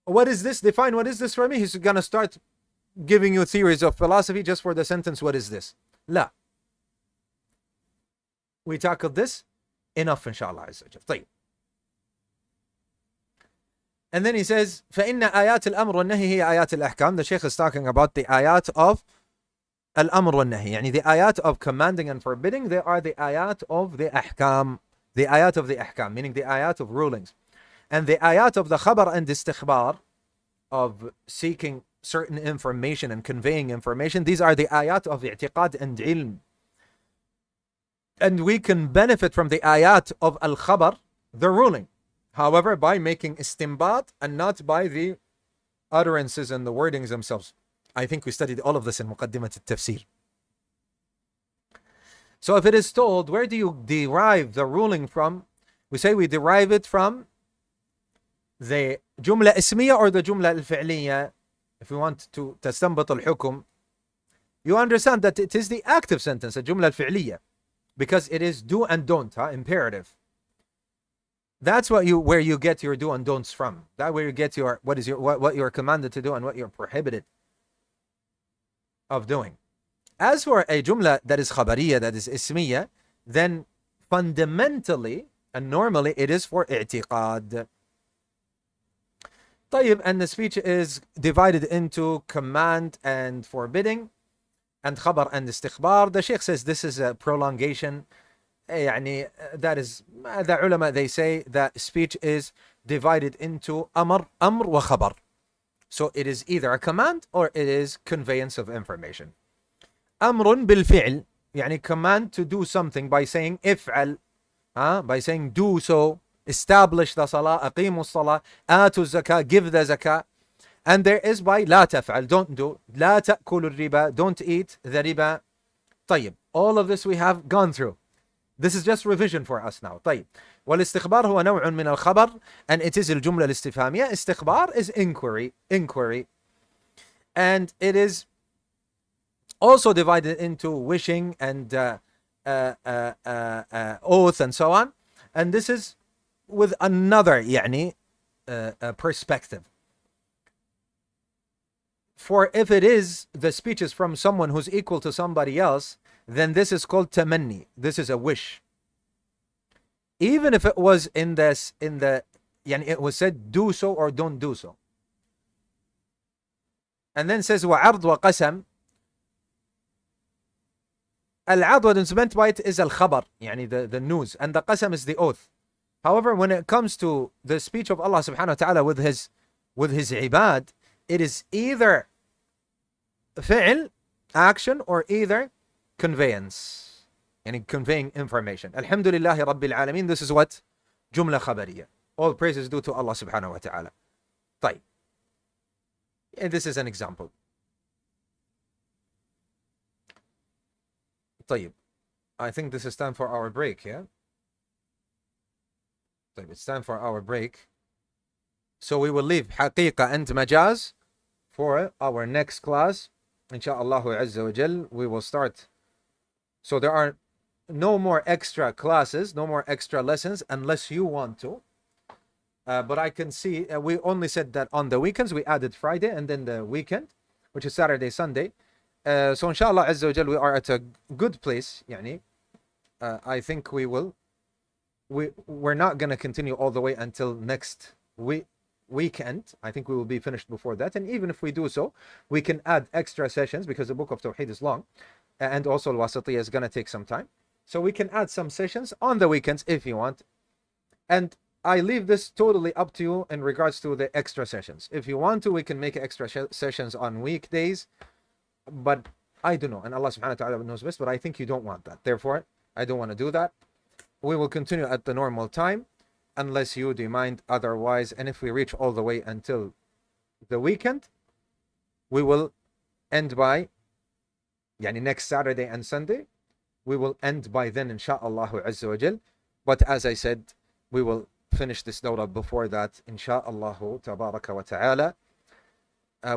S1: what is this? Define what is this for me? He's gonna start giving you theories of philosophy just for the sentence, what is this? La. We tackled this enough, inshallah. طيب. And then he says, فإن آيات الأمر والنهي هي آيات الأحكام. The Shaykh is talking about the ayat of al-amr wal-nahi. يعني the ayat of commanding and forbidding, they are the ayat of the ahkam. The ayat of the ahkam, meaning the ayat of rulings. And the ayat of the khabar and istikhbar, of seeking certain information and conveying information, these are the ayat of i'tiqad and ilm. And we can benefit from the ayat of al-khabar, the ruling. However, by making istinbat and not by the utterances and the wordings themselves. I think we studied all of this in Muqaddimat al-Tafsir. So if it is told, where do you derive the ruling from? We say we derive it from the jumla ismiya or the jumla al-fi'liya. If we want to tastanbat al-hukum, you understand that it is the active sentence, the jumla al-fi'liya, because it is do and don't, imperative. That's where you get your do and don'ts from. That where you get your what you're commanded to do and what you're prohibited of doing. As for a jumla that is khabariya, that is ismiya, then fundamentally and normally it is for i'tiqad. طيب, and the speech is divided into command and forbidding and khabar and istikhbar. The Shaykh says this is a prolongation. يعني that is, the ulama, they say that speech is divided into amr wa khabar. So it is either a command or it is conveyance of information. Amrun bil fi'l, يعني command to do something by saying if'al, by saying do so, establish the salah, aqimu salah, atu zakah, give the zakah. And there is by la taf'al, don't do, la ta'kulu riba, don't eat the riba. طيب, all of this we have gone through. This is just revision for us now. طيب. والاستخبار هو نوع من الخبر, and it is الجملة الاستفهامية. استخبار is inquiry. And it is also divided into wishing and oath and so on. And this is with another يعني perspective. For if it is the speech is from someone who's equal to somebody else, then this is called tamanni. This is a wish. Even if it was يعني it was said do so or don't do so. And then says وعرض وقسم. العرض, what is meant by it is al-khabar, يعني the news, and the qasam is the oath. However, when it comes to the speech of Allah subhanahu wa ta'ala with his ibad, it is either fi'l, action, or either conveyance, and conveying information. Alhamdulillahi Rabbil Alameen. This is what? Jumla khabariya. All praises due to Allah subhanahu wa ta'ala. طيب. And this is an example. طيب, I think this is time for our break, yeah? طيب, it's time for our break. So we will leave حقيقة and majaz for our next class. Insha'Allah Azza wa Jal, we will start. So there are no more extra classes, no more extra lessons unless you want to. But I can see we only said that on the weekends we added Friday and then the weekend, which is Saturday, Sunday. So inshallah Azza wa Jal, we are at a good place. Yani, I think we're not going to continue all the way until next weekend. I think we will be finished before that. And even if we do so, we can add extra sessions because the book of Tawheed is long. And also al-Wasatiyya is going to take some time. So we can add some sessions on the weekends if you want. And I leave this totally up to you in regards to the extra sessions. If you want to, we can make extra sessions on weekdays. But I don't know. And Allah subhanahu wa ta'ala knows best. But I think you don't want that. Therefore, I don't want to do that. We will continue at the normal time unless you demand otherwise. And if we reach all the way until the weekend, we will end by next Saturday and Sunday. We will end by then, insha'Allah Azza wa Jal. But as I said, we will finish this dawrah before that, insha'Allah tabaraka wa ta'ala.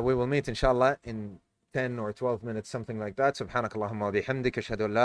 S1: We will meet, inshallah, in 10 or 12 minutes, something like that. Subhanakallahumma wa bihamdika, ashhadu an la